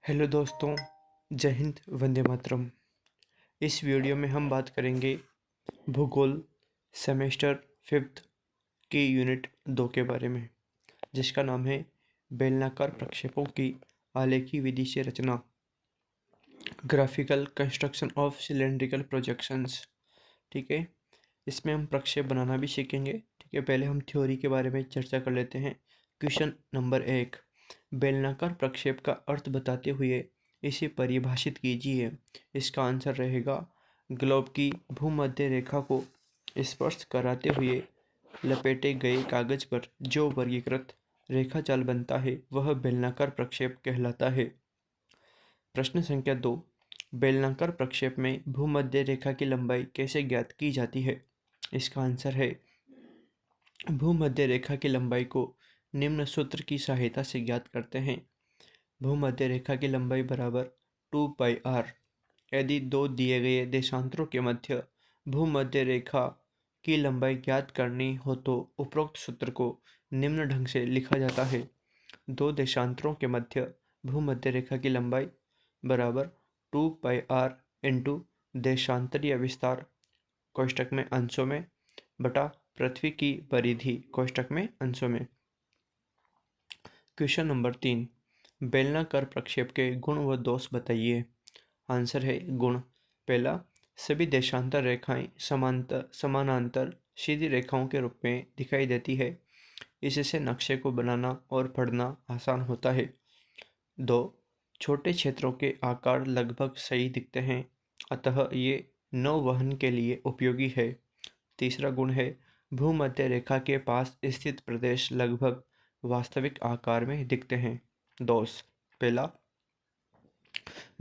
Hello दोस्तों, जय हिंद, वंदे मातरम। इस वीडियो में हम बात करेंगे भूगोल सेमेस्टर 5th की यूनिट 2 के बारे में, जिसका नाम है बेलनाकार प्रक्षेपों की आलेखी विधि से रचना, graphical construction of cylindrical projections. ठीक है, इसमें हम प्रक्षेप बनाना भी सीखेंगे। ठीक है, पहले हम थ्योरी के बारे में चर्चा कर लेते हैं। क्वेश्चन नंबर 1, बेलनाकार प्रक्षेप का अर्थ बताते हुए इसे परिभाषित कीजिए। इसका आंसर रहेगा ग्लोब की भूमध्य रेखा को स्पर्श कराते हुए लपेटे गए कागज पर जो वर्गीकृत रेखाजाल बनता है वह बेलनाकार प्रक्षेप कहलाता है। प्रश्न संख्या 2, बेलनाकार प्रक्षेप में भूमध्य रेखा की लंबाई कैसे ज्ञात की जाती है? इसका आंसर है भूमध्य रेखा की लंबाई को निम्न सूत्र की सहायता से ज्ञात करते हैं। भूमध्य रेखा की लंबाई बराबर 2πr। यदि दो दिए गए देशांतरों के मध्य भूमध्य रेखा की लंबाई ज्ञात करनी हो तो उपरोक्त सूत्र को निम्न ढंग से लिखा जाता है। दो देशांतरों के मध्य भूमध्य रेखा की लंबाई बराबर 2πr इंटू देशांतरीय विस्तार कोष्टक में अंशों में बटा पृथ्वी की परिधि कोष्टक में अंशों में। क्वेश्चन नंबर 3, बेलनाकार प्रक्षेप के गुण व दोष बताइए। आंसर है गुण। पहला, सभी देशांतर रेखाएं समानांतर सीधी रेखाओं के रूप में दिखाई देती है। इससे नक्शे को बनाना और पढ़ना आसान होता है। 2, छोटे क्षेत्रों के आकार लगभग सही दिखते हैं, अतः ये नौवहन के लिए उपयोगी है। तीसरा गुण है भूमध्य रेखा के पास स्थित प्रदेश लगभग वास्तविक आकार में दिखते हैं। दोष, पहला,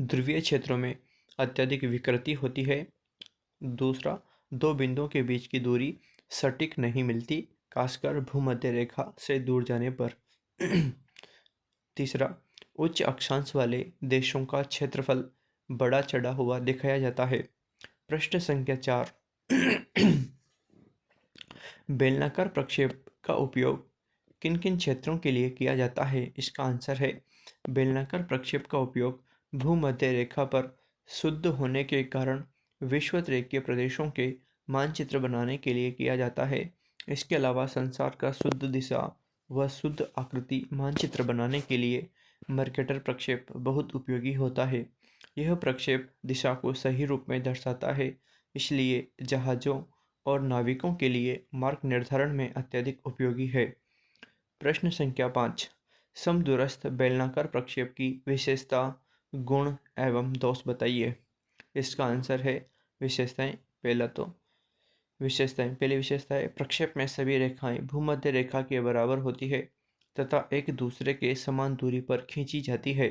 ध्रुवीय क्षेत्रों में अत्यधिक विकृति होती है। दूसरा, दो बिंदुओं के बीच की दूरी सटीक नहीं मिलती, खासकर भूमध्य रेखा से दूर जाने पर। तीसरा, उच्च अक्षांश वाले देशों का क्षेत्रफल बड़ा चढ़ा हुआ दिखाया जाता है। प्रश्न संख्या 4, बेलनाकार प्रक्षेप का उपयोग किन किन क्षेत्रों के लिए किया जाता है? इसका आंसर है बेलनाकार प्रक्षेप का उपयोग भूमध्य रेखा पर शुद्ध होने के कारण विषुवत-रेखीय प्रदेशों के मानचित्र बनाने के लिए किया जाता है। इसके अलावा संसार का शुद्ध दिशा व शुद्ध आकृति मानचित्र बनाने के लिए मर्केटर प्रक्षेप बहुत उपयोगी होता है। यह प्रक्षेप दिशा को सही रूप में दर्शाता है, इसलिए जहाज़ों और नाविकों के लिए मार्ग निर्धारण में अत्यधिक उपयोगी है। प्रश्न संख्या 5, समदूरस्थ बेलनाकार प्रक्षेप की विशेषता, गुण एवं दोष बताइए। इसका आंसर है विशेषताएं। पहली विशेषता है प्रक्षेप में सभी रेखाएं भूमध्य रेखा के बराबर होती है तथा एक दूसरे के समान दूरी पर खींची जाती है।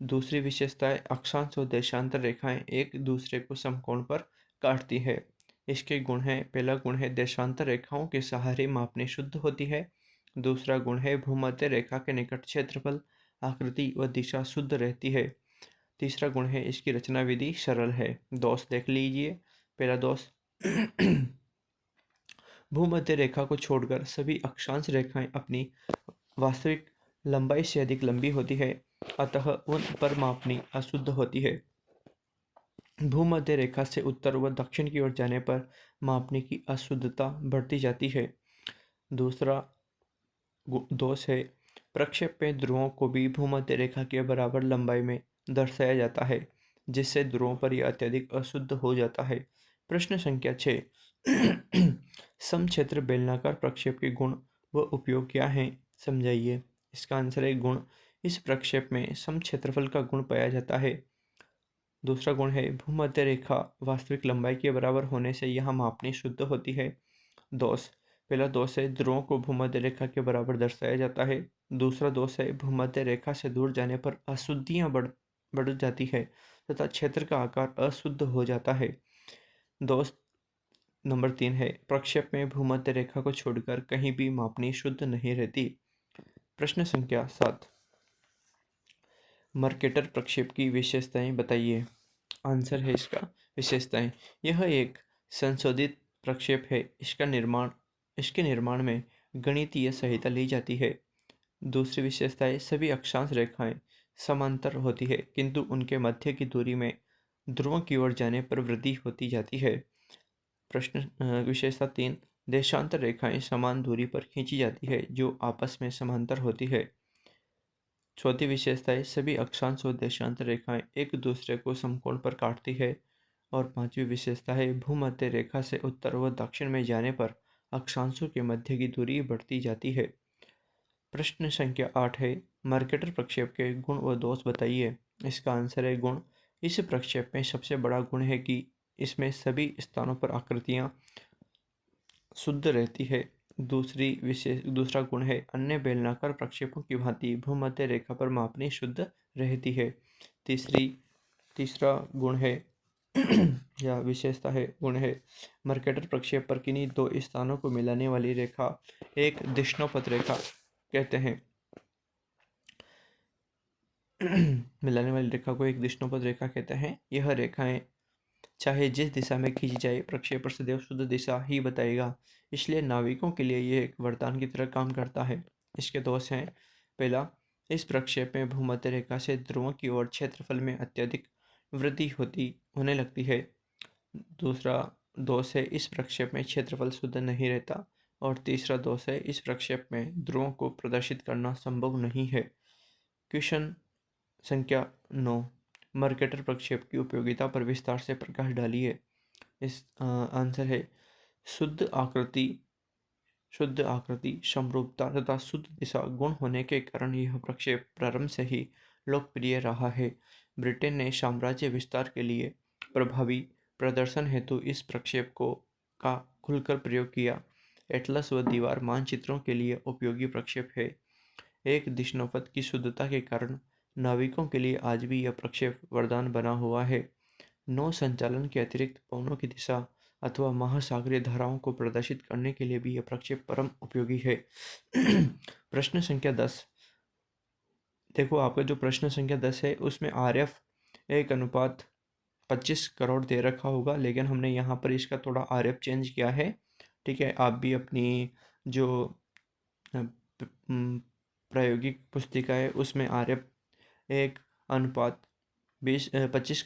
दूसरी विशेषता है अक्षांश और देशांतर रेखाएं एक दूसरे को समकोण पर काटती है। इसके गुण हैं, पहला गुण है देशांतर रेखाओं के सहारे मापने शुद्ध होती है। दूसरा गुण है भूमध्य रेखा के निकट क्षेत्रफल, आकृति व दिशा शुद्ध रहती है। तीसरा गुण है इसकी रचना विधि सरल है। दोष देख लीजिए। पहला दोष, भूमध्य रेखा को छोड़कर सभी अक्षांश रेखाएं अपनी वास्तविक लंबाई से अधिक लंबी होती है, अतः उन पर मापनी अशुद्ध होती है। भूमध्य रेखा से उत्तर व दक्षिण की ओर जाने पर मापने की अशुद्धता बढ़ती जाती है। दूसरा दोष है प्रक्षेप में ध्रुवों को भी भूमध्य रेखा के बराबर लंबाई में दर्शाया जाता है, जिससे ध्रुवों पर यह अत्यधिक अशुद्ध हो जाता है। प्रश्न संख्या 6, समक्षेत्र बेलनाकार प्रक्षेप के गुण व उपयोग क्या हैं, समझाइए। इसका आंसर है गुण। इस प्रक्षेप में समक्षेत्रफल का गुण पाया जाता है। दूसरा गुण है भूमध्य रेखा वास्तविक लंबाई के बराबर होने से यह मापनी शुद्ध होती है। दोष, पहला दोष है ध्रुवों को भूमध्य रेखा के बराबर दर्शाया जाता है। दूसरा दोष है भूमध्य रेखा से दूर जाने पर अशुद्धियां बढ़ जाती है तथा क्षेत्र का आकार अशुद्ध हो जाता है। दोष नंबर 3 है प्रक्षेप में भूमध्य रेखा को छोड़कर कहीं भी मापनी शुद्ध नहीं रहती। प्रश्न संख्या 7, मर्केटर प्रक्षेप की विशेषताएं बताइए। आंसर है इसका विशेषताएं, यह एक संशोधित प्रक्षेप है। इसके निर्माण में गणितीय सहायता ली जाती है। दूसरी विशेषता है सभी अक्षांश रेखाएं समांतर होती है, किंतु उनके मध्य की दूरी में ध्रुवों की ओर जाने पर वृद्धि होती जाती है। विशेषता 3, देशांतर रेखाएं समान दूरी पर खींची जाती है जो आपस में समांतर होती है। चौथी विशेषता है, सभी अक्षांश और देशांतर रेखाएं एक दूसरे को समकोण पर काटती है। और पांचवी विशेषता है, भूमध्य रेखा से उत्तर व दक्षिण में जाने पर अक्षांशों के मध्य की दूरी बढ़ती जाती है। प्रश्न संख्या 8 है, मर्केटर प्रक्षेप के गुण व दोष बताइए। इसका आंसर है गुण। इस प्रक्षेप में सबसे बड़ा गुण है कि इसमें सभी स्थानों पर आकृतियां शुद्ध रहती है। दूसरा गुण है, अन्य बेलनाकार प्रक्षेपों की भांति भूमध्य रेखा पर मापनी शुद्ध रहती है। तीसरा गुण है या विशेषता है गुण है, मर्केटर प्रक्षेप पर किन्हीं दो स्थानों को मिलाने वाली रेखा एक दिशानुपथ रेखा कहते हैं। मिलाने वाली रेखा को एक दिशानुपथ रेखा कहते हैं। यह रेखाएं चाहे जिस दिशा में खींची जाए, प्रक्षेपण सदैव शुद्ध दिशा ही बताएगा। इसलिए नाविकों के लिए यह एक वरदान की तरह काम करता है। इसके दोष हैं, पहला, इस प्रक्षेप में भूमध्य रेखा से ध्रुवों की ओर क्षेत्रफल में अत्यधिक वृद्धि होने लगती है। दूसरा दोष है, इस प्रक्षेप में क्षेत्रफल शुद्ध नहीं रहता। और तीसरा दोष है, इस प्रक्षेप में ध्रुवों को प्रदर्शित करना संभव नहीं है। क्वेश्चन संख्या 9, मर्केटर प्रक्षेप की उपयोगिता पर विस्तार से प्रकाश डालिए। इस आंसर है, शुद्ध आकृति, समरूपता तथा शुद्ध दिशा गुण होने के कारण यह प्रक्षेप प्रारंभ से ही लोकप्रिय रहा है। ब्रिटेन ने साम्राज्य विस्तार के लिए प्रभावी प्रदर्शन हेतु इस प्रक्षेप का खुलकर प्रयोग किया। एटलस व दीवार मानचित्रों के लिए उपयोगी प्रक्षेप है। एक दिशानुपथ की शुद्धता के कारण नाविकों के लिए आज भी यह प्रक्षेप वरदान बना हुआ है। नौ संचालन के अतिरिक्त पवनों की दिशा अथवा महासागरीय धाराओं को प्रदर्शित करने के लिए भी यह प्रक्षेप परम उपयोगी है। प्रश्न संख्या 10, देखो आपका जो प्रश्न संख्या 10 है उसमें RF 1:25 करोड़ दे रखा होगा, लेकिन हमने यहाँ पर इसका थोड़ा RF चेंज किया है। ठीक है, आप भी अपनी जो प्रायोगिक पुस्तिका है उसमें RF 25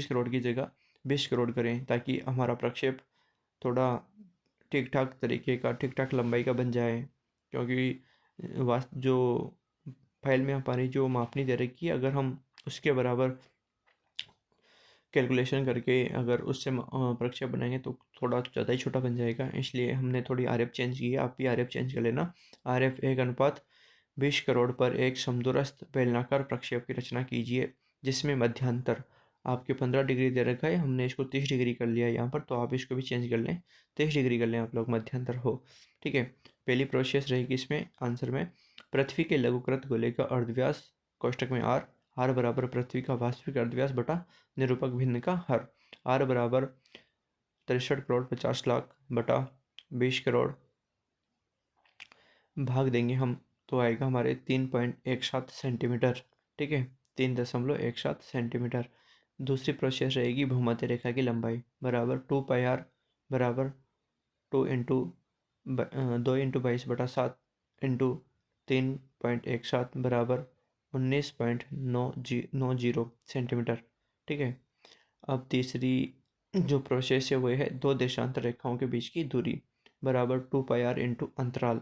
करोड़ की जगह 20 करोड़ करें, ताकि हमारा प्रक्षेप थोड़ा ठीक ठाक लंबाई का बन जाए। क्योंकि जो फाइल में हमारी जो मापनी दे रखी है, अगर हम उसके बराबर कैलकुलेशन करके अगर उससे प्रक्षेप बनाएंगे तो थोड़ा ज़्यादा ही छोटा बन जाएगा। इसलिए हमने थोड़ी RF चेंज की है, आप भी RF चेंज कर लेना। RF 1:20 करोड़ पर एक समदूरस्थ बेलनाकार प्रक्षेप की रचना कीजिए, जिसमें मध्यांतर आपके 15 डिग्री दे रखा है, हमने इसको 30 डिग्री कर लिया है यहाँ पर, तो आप इसको भी चेंज कर लें, 23 डिग्री कर लें आप लोग, मध्यांतर हो। ठीक है, पहली प्रोसेस रहेगी इसमें आंसर में, पृथ्वी के लघुकृत गोले का अर्धव्यास कोष्टक में r बराबर पृथ्वी का वास्तविक अर्धव्यास बटा निरूपक भिन्न का हर, r बराबर 63 करोड़ 50 लाख बटा 20 करोड़ भाग देंगे हम, तो आएगा हमारे 3.17 सेंटीमीटर। ठीक है, 3.17 सेंटीमीटर। दूसरी प्रोसेस रहेगी, भूमध्य रेखा की लंबाई बराबर 2πr बराबर 2 × 22/7 इंटू 3.17 बराबर 19.90 सेंटीमीटर। ठीक है, अब तीसरी जो प्रोसेस है वो है, दो देशांतर रेखाओं के बीच की दूरी बराबर 2πr इंटू अंतराल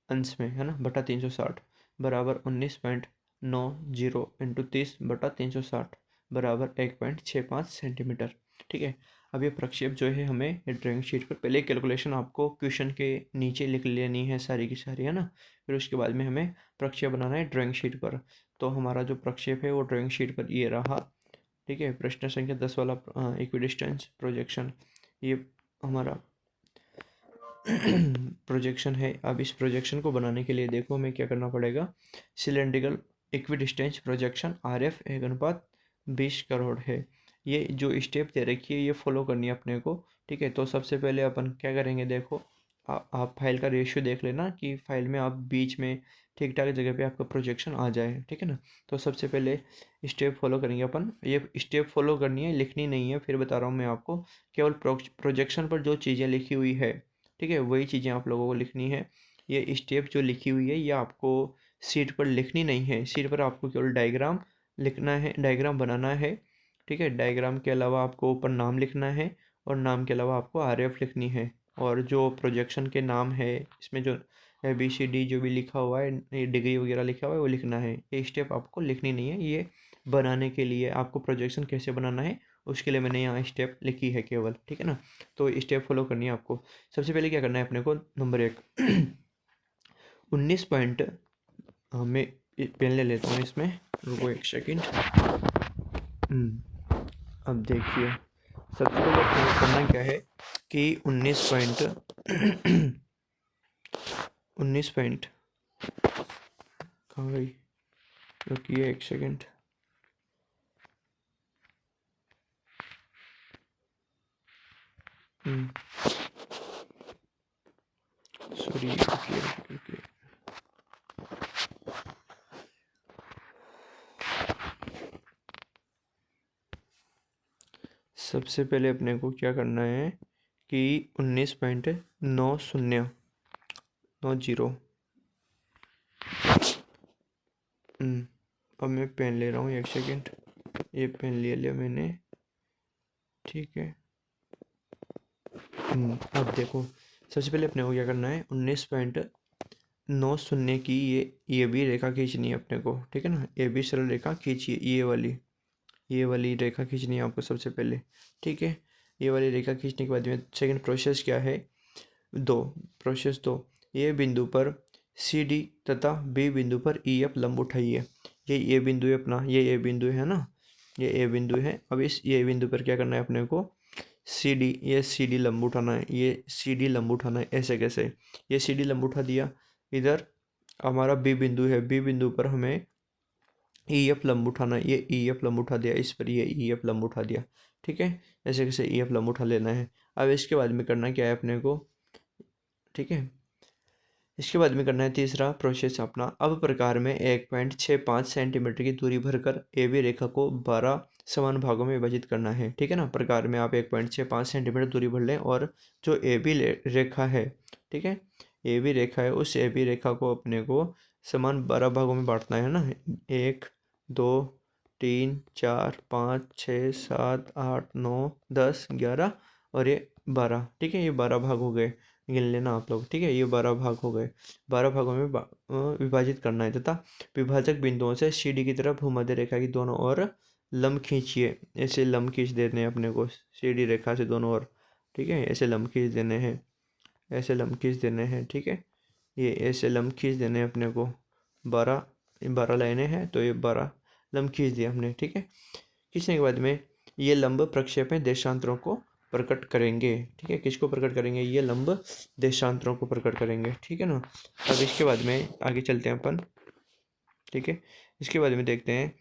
अंश में है ना बटा 360 बराबर 19.90 इंटू 30/360 बराबर 1.65 सेंटीमीटर। ठीक है, अब ये प्रक्षेप जो है हमें ड्राइंग शीट पर पहले कैलकुलेशन आपको क्वेश्चन के नीचे लिख लेनी है सारी की सारी, है ना। फिर उसके बाद में हमें प्रक्षेप बनाना है ड्राइंग शीट पर। तो हमारा जो प्रक्षेप है वो ड्राइंग शीट पर ये रहा। ठीक है, प्रश्न संख्या 10 वाला इक्विडिस्टेंस प्रोजेक्शन, ये हमारा प्रोजेक्शन है। अब इस प्रोजेक्शन को बनाने के लिए देखो हमें क्या करना पड़ेगा, cylindrical equidistance projection RF 1:20 crore है। ये जो स्टेप दे रखी है ये फॉलो करनी है अपने को। ठीक है, तो सबसे पहले अपन क्या करेंगे, देखो आप फाइल का रेशियो देख लेना कि फाइल में आप बीच में ठीक ठाक जगह पे आपका प्रोजेक्शन आ जाए। ठीक है ना, तो सबसे पहले स्टेप फॉलो करेंगे अपन, ये स्टेप फॉलो करनी है, लिखनी नहीं है, फिर बता रहा हूँ मैं आपको। केवल प्रोजेक्शन पर जो चीज़ें लिखी हुई है, ठीक है, वही चीज़ें आप लोगों को लिखनी है। ये स्टेप जो लिखी हुई है ये आपको शीट पर लिखनी नहीं है, शीट पर आपको केवल डायग्राम लिखना है, डायग्राम बनाना है। ठीक है, डायग्राम के अलावा आपको ऊपर नाम लिखना है और नाम के अलावा आपको RF लिखनी है। और जो प्रोजेक्शन के नाम है इसमें जो ABCD जो भी लिखा हुआ है, डिग्री वगैरह लिखा हुआ है, वो लिखना है। ये स्टेप आपको लिखनी नहीं है, ये बनाने के लिए आपको प्रोजेक्शन कैसे बनाना है उसके लिए मैंने यहाँ स्टेप लिखी है केवल। ठीक है ना, तो स्टेप फॉलो करनी है आपको। सबसे पहले क्या करना है अपने को, नंबर 1 19 पॉइंट, मैं पेन ले लेता हूँ इसमें, रुको एक सेकेंड। अब देखिए, सबसे पहले आपको करना क्या है कि 19 पॉइंट 19 पॉइंट कहाँ गई, रुकिए एक सेकेंड। सॉरी, रुकिए। सबसे पहले अपने को क्या करना है कि 19.90 अब मैं पेन ले रहा हूँ, एक सेकेंड। ये पेन ले लिया मैंने, ठीक है। अब देखो, सबसे पहले अपने को क्या करना है, 19.90 की ये भी रेखा खींचनी है अपने को। ठीक है ना, ये भी सरल रेखा खींचिए, ये वाली रेखा खींचनी है आपको सबसे पहले। ठीक है, ये वाली रेखा खींचने के बाद में सेकंड प्रोसेस क्या है, प्रोसेस 2, ये बिंदु पर CD तथा B बिंदु पर EF लंब उठाइए। ये बिंदु है अपना, ये बिंदु है ना, ये बिंदु है। अब इस ये बिंदु पर क्या करना है अपने को, ये CD लंब उठाना है, ये CD लंब उठाना है। ऐसे कैसे, ये CD लंब उठा दिया, इधर हमारा B बिंदु है, B बिंदु पर हमें EF लंब उठाना है, ये EF लंब उठा दिया, इस पर ये EF लंब उठा दिया। ठीक है, ऐसे कैसे EF लंब उठा लेना है। अब इसके बाद में करना क्या है अपने को, ठीक है, इसके बाद में करना है तीसरा प्रोसेस अपना। अब प्रकार में 1.65 सेंटीमीटर की दूरी भरकर AB रेखा को 12 समान भागों में विभाजित करना है। ठीक है ना, प्रकार में आप 1.65 सेंटीमीटर दूरी भर लें और जो AB रेखा है, ठीक है, AB रेखा है, उस AB रेखा को अपने को समान 12 भागों में बांटना है ना। 1 2 3 4 5 6 7 8 9 10 11 और ये 12। ठीक है, ये 12 भाग हो गए, गिन लेना आप लोग। ठीक है, ये 12 भाग हो गए, 12 भागों में विभाजित करना है तथा विभाजक बिंदुओं से CD की तरफ भूमध्य रेखा की दोनों ओर लंब खींचिए। ऐसे लंब खींच देने हैं अपने को CD रेखा से दोनों ओर। ठीक है, ऐसे लंब खींच देने हैं, ऐसे लंब खींच देने हैं। ठीक है, ये ऐसे लंब खींच देने हैं अपने को, 12 लाइनें हैं तो ये 12 लंब खींच दिया हमने। ठीक है, खींचने के बाद में ये लंब प्रक्षेपण देशांतरों को प्रकट करेंगे। ठीक है, किसको प्रकट करेंगे, ये लंब देशांतरों को प्रकट करेंगे। ठीक है ना, अब इसके बाद में आगे चलते हैं अपन। ठीक है, इसके बाद में देखते हैं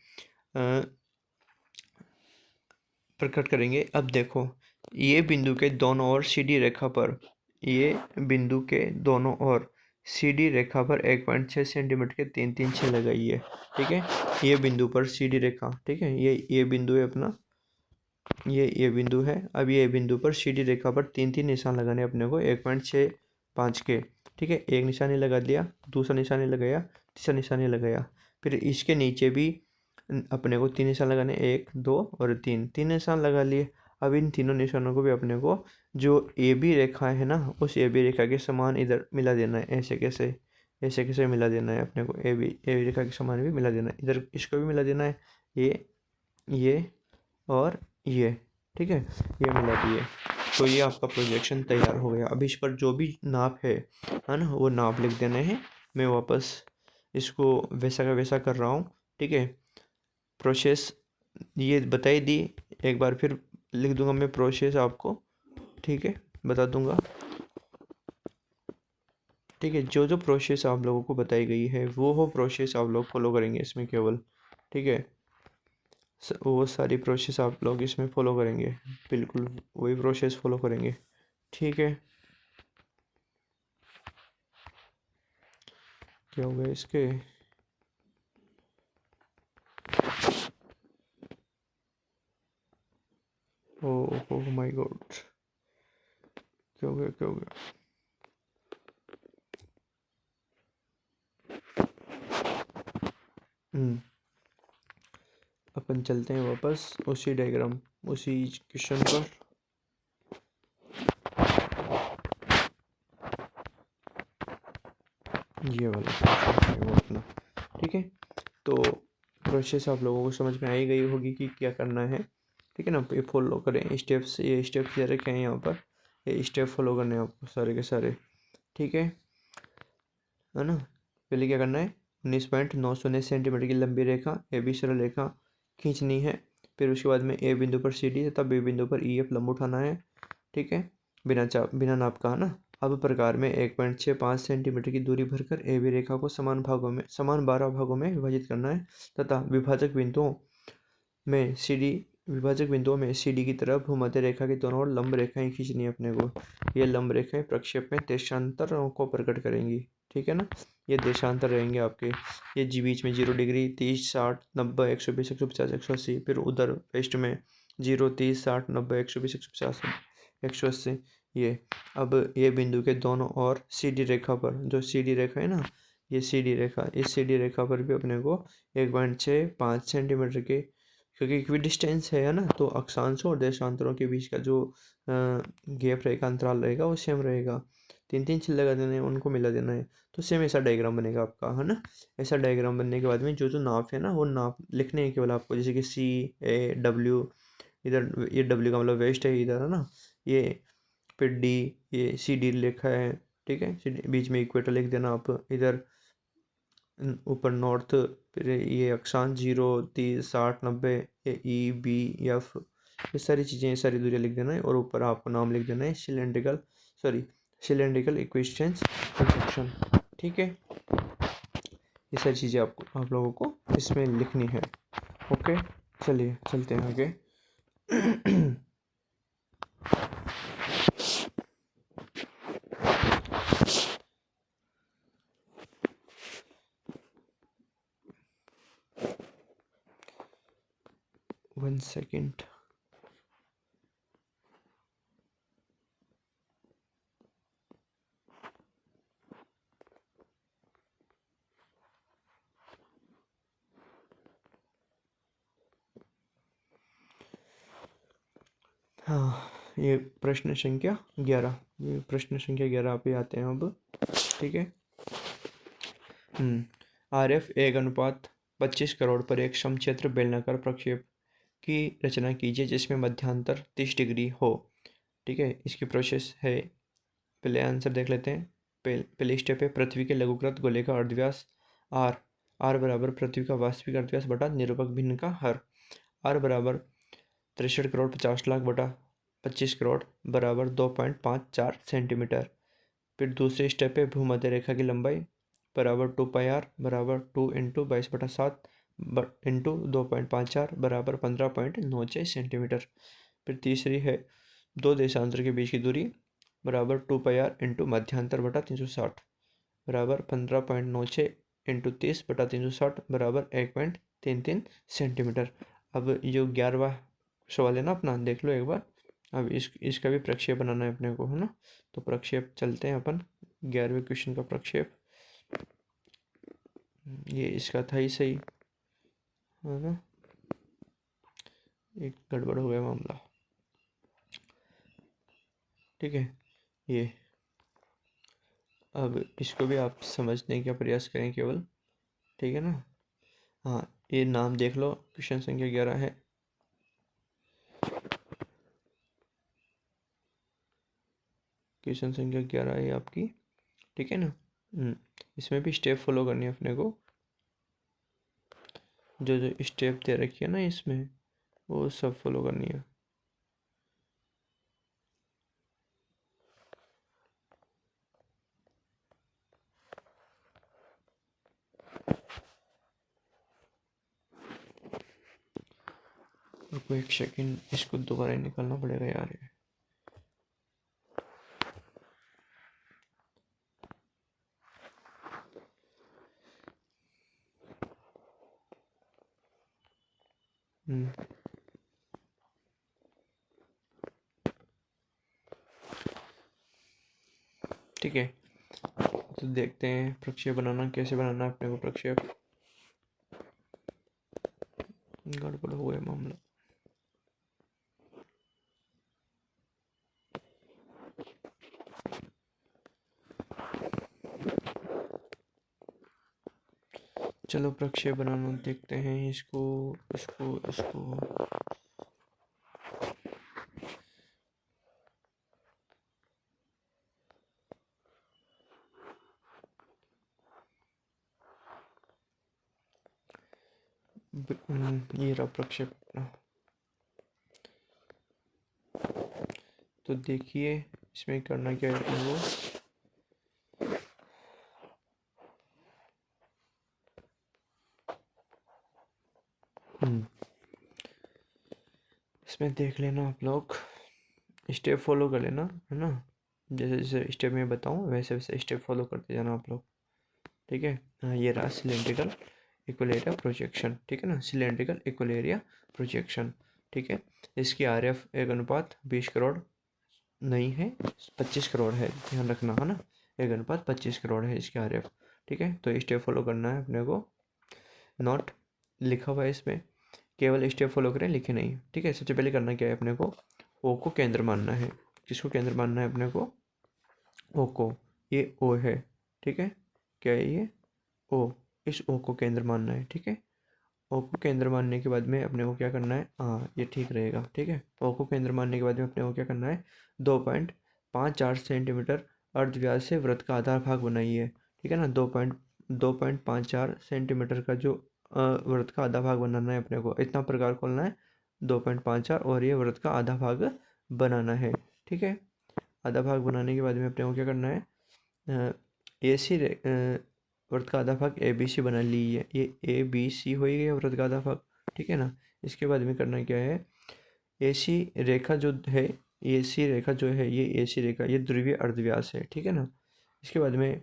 प्रकट करेंगे। अब देखो, ये बिंदु के दोनों ओर CD रेखा पर, ये बिंदु के दोनों ओर CD रेखा पर 1.6 सेंटीमीटर के 3 छेद लगाइए। ठीक है, ये बिंदु पर CD रेखा, ठीक है, ये बिंदु है अपना, ये बिंदु है। अब ये बिंदु पर CD रेखा पर 3 निशान लगाने अपने को 1.65 के। ठीक है, एक निशानी लगा दिया, दूसरा निशानी लगाया, तीसरा निशानी लगाया, फिर इसके नीचे भी अपने को 3 निशान लगाने, 1 2 और 3 निशान लगा लिए। अब इन तीनों निशानों को भी अपने को जो AB रेखा है ना, उस AB रेखा के समान इधर मिला देना है। ऐसे कैसे मिला देना है अपने को, AB रेखा के समान भी मिला देना है, इधर इसको भी मिला देना है, ये और ये। ठीक है, ये मिला दिए तो ये आपका प्रोजेक्शन तैयार हो गया। अब इस पर जो भी नाप है ना, वो नाप लिख देने हैं। मैं वापस इसको वैसा का वैसा कर रहा हूँ। ठीक है, प्रोसेस ये बताई दी, एक बार फिर लिख दूंगा मैं प्रोसेस आपको। ठीक है, बता दूंगा। ठीक है, जो जो प्रोसेस आप लोगों को बताई गई है वो प्रोसेस आप लोग फॉलो करेंगे इसमें केवल। ठीक है, वो सारी प्रोसेस आप लोग इसमें फॉलो करेंगे, बिल्कुल वही प्रोसेस फॉलो करेंगे। ठीक है, क्या हो गया इसके, ओह माय गॉड, क्या हो गया, क्या हो गया। अपन चलते हैं वापस उसी डायग्राम, उसी क्वेश्चन पर। ये वाला क्वेश्चन है वो अपना, ठीक है। तो प्रोसेस आप लोगों को समझ में आई गई होगी कि क्या करना है, ठीक है ना। ये फॉलो करें स्टेप्स, ये स्टेप्स दे रखे हैं यहाँ पर, ये स्टेप फॉलो करने हैं आपको सारे के सारे, ठीक है ना। पहले क्या करना है, 19.919 सेंटीमीटर की लंबी रेखा ए बी सरल रेखा खींचनी है। फिर उसके बाद में ए बिंदु पर सी डी तथा बी बिंदु पर ई एफ लंब उठाना है, ठीक है, बिना नाप का, है ना। अब प्रकार में 1.65 सेंटीमीटर की दूरी भरकर ए बी रेखा को समान 12 भागों में विभाजित करना है तथा विभाजक बिंदुओं में सी डी की तरफ भूमध्य रेखा के दोनों ओर लंब रेखाएं खींचनी है अपने को। ये लंब रेखाएं प्रक्षेप में देशांतरों को प्रकट करेंगी, ठीक है ना। ये देशांतर रहेंगे आपके, ये जी बीच में 0 डिग्री, 30, 60, 90, 120, 150, 180, फिर उधर वेस्ट में 0, 30, 60, 90, 120, 150, 180 ये। अब ये बिंदु के दोनों ओर सी डी रेखा पर, जो सी डी रेखा है ना, ये सी डी रेखा, इस सी डी रेखा पर भी अपने को 1.65 सेंटीमीटर के, क्योंकि इक्विडिस्टेंस है ना, तो अक्षांशों और देशांतरों के बीच का जो गैप रहेगा, अंतराल रहेगा, वो सेम रहेगा। 3 3 छिल्ले लगा देने हैं, उनको मिला देना है, तो सेम ऐसा डायग्राम बनेगा आपका, है ना। ऐसा डायग्राम बनने के बाद में जो जो नाप है ना, वो नाप लिखने हैं केवल आपको, जैसे कि सी ए डब्ल्यू, इधर ये डब्ल्यू का मतलब वेस्ट है इधर, है ना। ये फिर डी, ये सी डी लिखा है, ठीक है। बीच में इक्वेटर लिख देना आप, इधर ऊपर नॉर्थ, फिर ये अक्षांश 0, 30, 60, 90, ये ई बी एफ, ये सारी चीज़ें, ये सारी दूरियाँ लिख देना है। और ऊपर आपको नाम लिख देना है सिलेंड्रिकल इक्विडिस्टेंस कंस्ट्रक्शन, ठीक है। ये सारी चीज़ें आपको, आप लोगों को इसमें लिखनी है, ओके। चलिए चलते हैं आगे। 1 सेकेंड। हाँ, ये प्रश्न संख्या 11, ये प्रश्न संख्या 11 पे आते हैं अब, ठीक है। आर एफ 1:25 करोड़ पर एक समक्षेत्र बेलनाकार प्रक्षेप की रचना कीजिए जिसमें मध्यांतर 30 डिग्री हो, ठीक है। इसकी प्रोसेस है, पहले आंसर देख लेते हैं। पहले स्टेप है, पृथ्वी के लघुकृत गोले का अर्धव्यास आर, आर बराबर पृथ्वी का वास्तविक अर्धव्यास बटा निरूपक भिन्न का हर, आर बराबर 63 करोड़ 50 लाख बटा 25 करोड़ बराबर 2.54 सेंटीमीटर। फिर दूसरे स्टेप पे भूमध्य रेखा की लंबाई बराबर 2 पाई आर बराबर 2 × 22/7 इंटू 2.54 बराबर 15.96 सेंटीमीटर। फिर तीसरी है, दो देशांतर के बीच की दूरी बराबर 2 पाई आर इंटू मध्यांतर बटा 360 बराबर 15.96 इंटू 30 बटा 360 बराबर 1.33 सेंटीमीटर। अब जो 11वां सवाल है ना अपना, देख लो एक बार। अब इसका भी प्रक्षेप बनाना है अपने को, है ना। तो प्रक्षेप चलते हैं अपन, 11वें क्वेश्चन का प्रक्षेप। ये इसका था ही सही, है ना, एक गड़बड़ हो गया मामला, ठीक है। ये अब इसको भी आप समझने का प्रयास करें केवल, ठीक है ना। हाँ, ये नाम देख लो, क्वेश्चन संख्या 11 है। क्वेश्चन संख्या 11 है आपकी, ठीक है ना। इसमें भी स्टेप फॉलो करनी है अपने को, जो जो स्टेप दे रखी है ना इसमें, वो सब फॉलो करनी है। रुको एक सेकेंड, इसको दोबारा निकालना पड़ेगा यार। ठीक है, तो देखते हैं प्रक्षेप बनाना कैसे बनाना है अपने को प्रक्षेप। गड़बड़ हो गया मामला। चलो प्रक्षेप बनाना देखते हैं इसको, इसको इसको। ये रहा प्रक्षेप अपना। तो देखिए इसमें करना क्या है अपने को। इसमें देख लेना आप लोग, स्टेप फॉलो कर लेना, है ना। जैसे जैसे स्टेप में बताऊँ वैसे वैसे स्टेप फॉलो करते जाना आप लोग, ठीक है। हाँ, ये रहा सिलेंड्रिकल इक्वल एरिया प्रोजेक्शन, ठीक है ना, सिलेंड्रिकल इक्वल एरिया प्रोजेक्शन, ठीक है। इसकी आरएफ एक अनुपात 20 करोड़ नहीं है, 25 करोड़ है, ध्यान रखना, है ना। एक अनुपात 25 करोड़ है इसकी आरएफ, ठीक है। तो स्टेप फॉलो करना है अपने को, नॉट लिखा हुआ है इसमें, केवल स्टेप फॉलो करें, लिखे नहीं, ठीक है। सबसे पहले करना क्या है अपने को, ओ को केंद्र मानना है। किसको केंद्र मानना है अपने को, ओ को। ये ओ है, ठीक है। क्या है ये, ओ। इस ओ को केंद्र मानना है, ठीक है। ओ को केंद्र मानने के बाद में अपने को क्या करना है, हाँ ये ठीक रहेगा, ठीक है। ओ को केंद्र मानने के बाद में अपने को क्या करना है, 2.54 सेंटीमीटर अर्धव्यास से वृत्त का आधार भाग बनाइए, ठीक है ना। 2.54 सेंटीमीटर का जो वृत्त का आधा भाग बनाना है अपने को, इतना प्रकार खोलना है, 2.54, और ये वृत्त का आधा भाग बनाना है, ठीक है। आधा भाग बनाने के बाद में अपने को क्या करना है, ए सी वृत्त का आधा भाग ए बी सी बना लीजिए, ये ए बी सी हो ही गया वृत्त का आधा भाग, ठीक है ना। इसके बाद में करना क्या है, ए सी रेखा जो है, ए सी रेखा जो है, ये ए सी रेखा ये ध्रुवीय अर्धव्यास है, ठीक है ना। इसके बाद में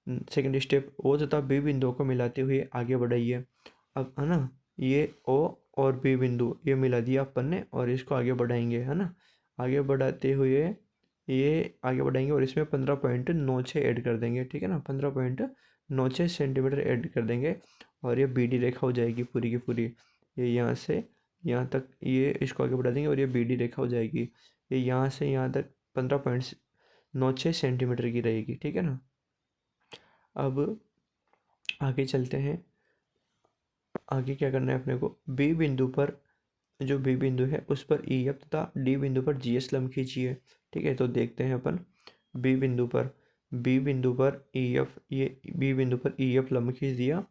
सेकंड स्टेप, ओ तथा बी बिंदुओं को मिलाते हुए आगे बढ़ाइए। अब है ना, ये ओ और बी बिंदु ये मिला दिया अपन ने, और इसको आगे बढ़ाएंगे, है ना। आगे बढ़ाते हुए ये आगे बढ़ाएंगे और इसमें 15.96 ऐड कर देंगे, ठीक है ना। 15.96 सेंटीमीटर ऐड कर देंगे, और ये बी डी रेखा हो जाएगी पूरी की पूरी। ये यहाँ से यहाँ तक, ये इसको आगे बढ़ा देंगे और ये बी डी रेखा हो जाएगी। ये यहाँ से यहाँ तक 15.96 सेंटीमीटर की रहेगी, ठीक है ना। अब आगे चलते हैं, आगे क्या करना है अपने को, बी बिंदु पर, जो बी बिंदु है उस पर ई एफ तथा डी बिंदु पर जी एस लंब खींचिए, ठीक है। तो देखते हैं अपन, बी बिंदु पर, बी बिंदु पर ई एफ, ये बी बिंदु पर ई एफ लंब खींच दिया,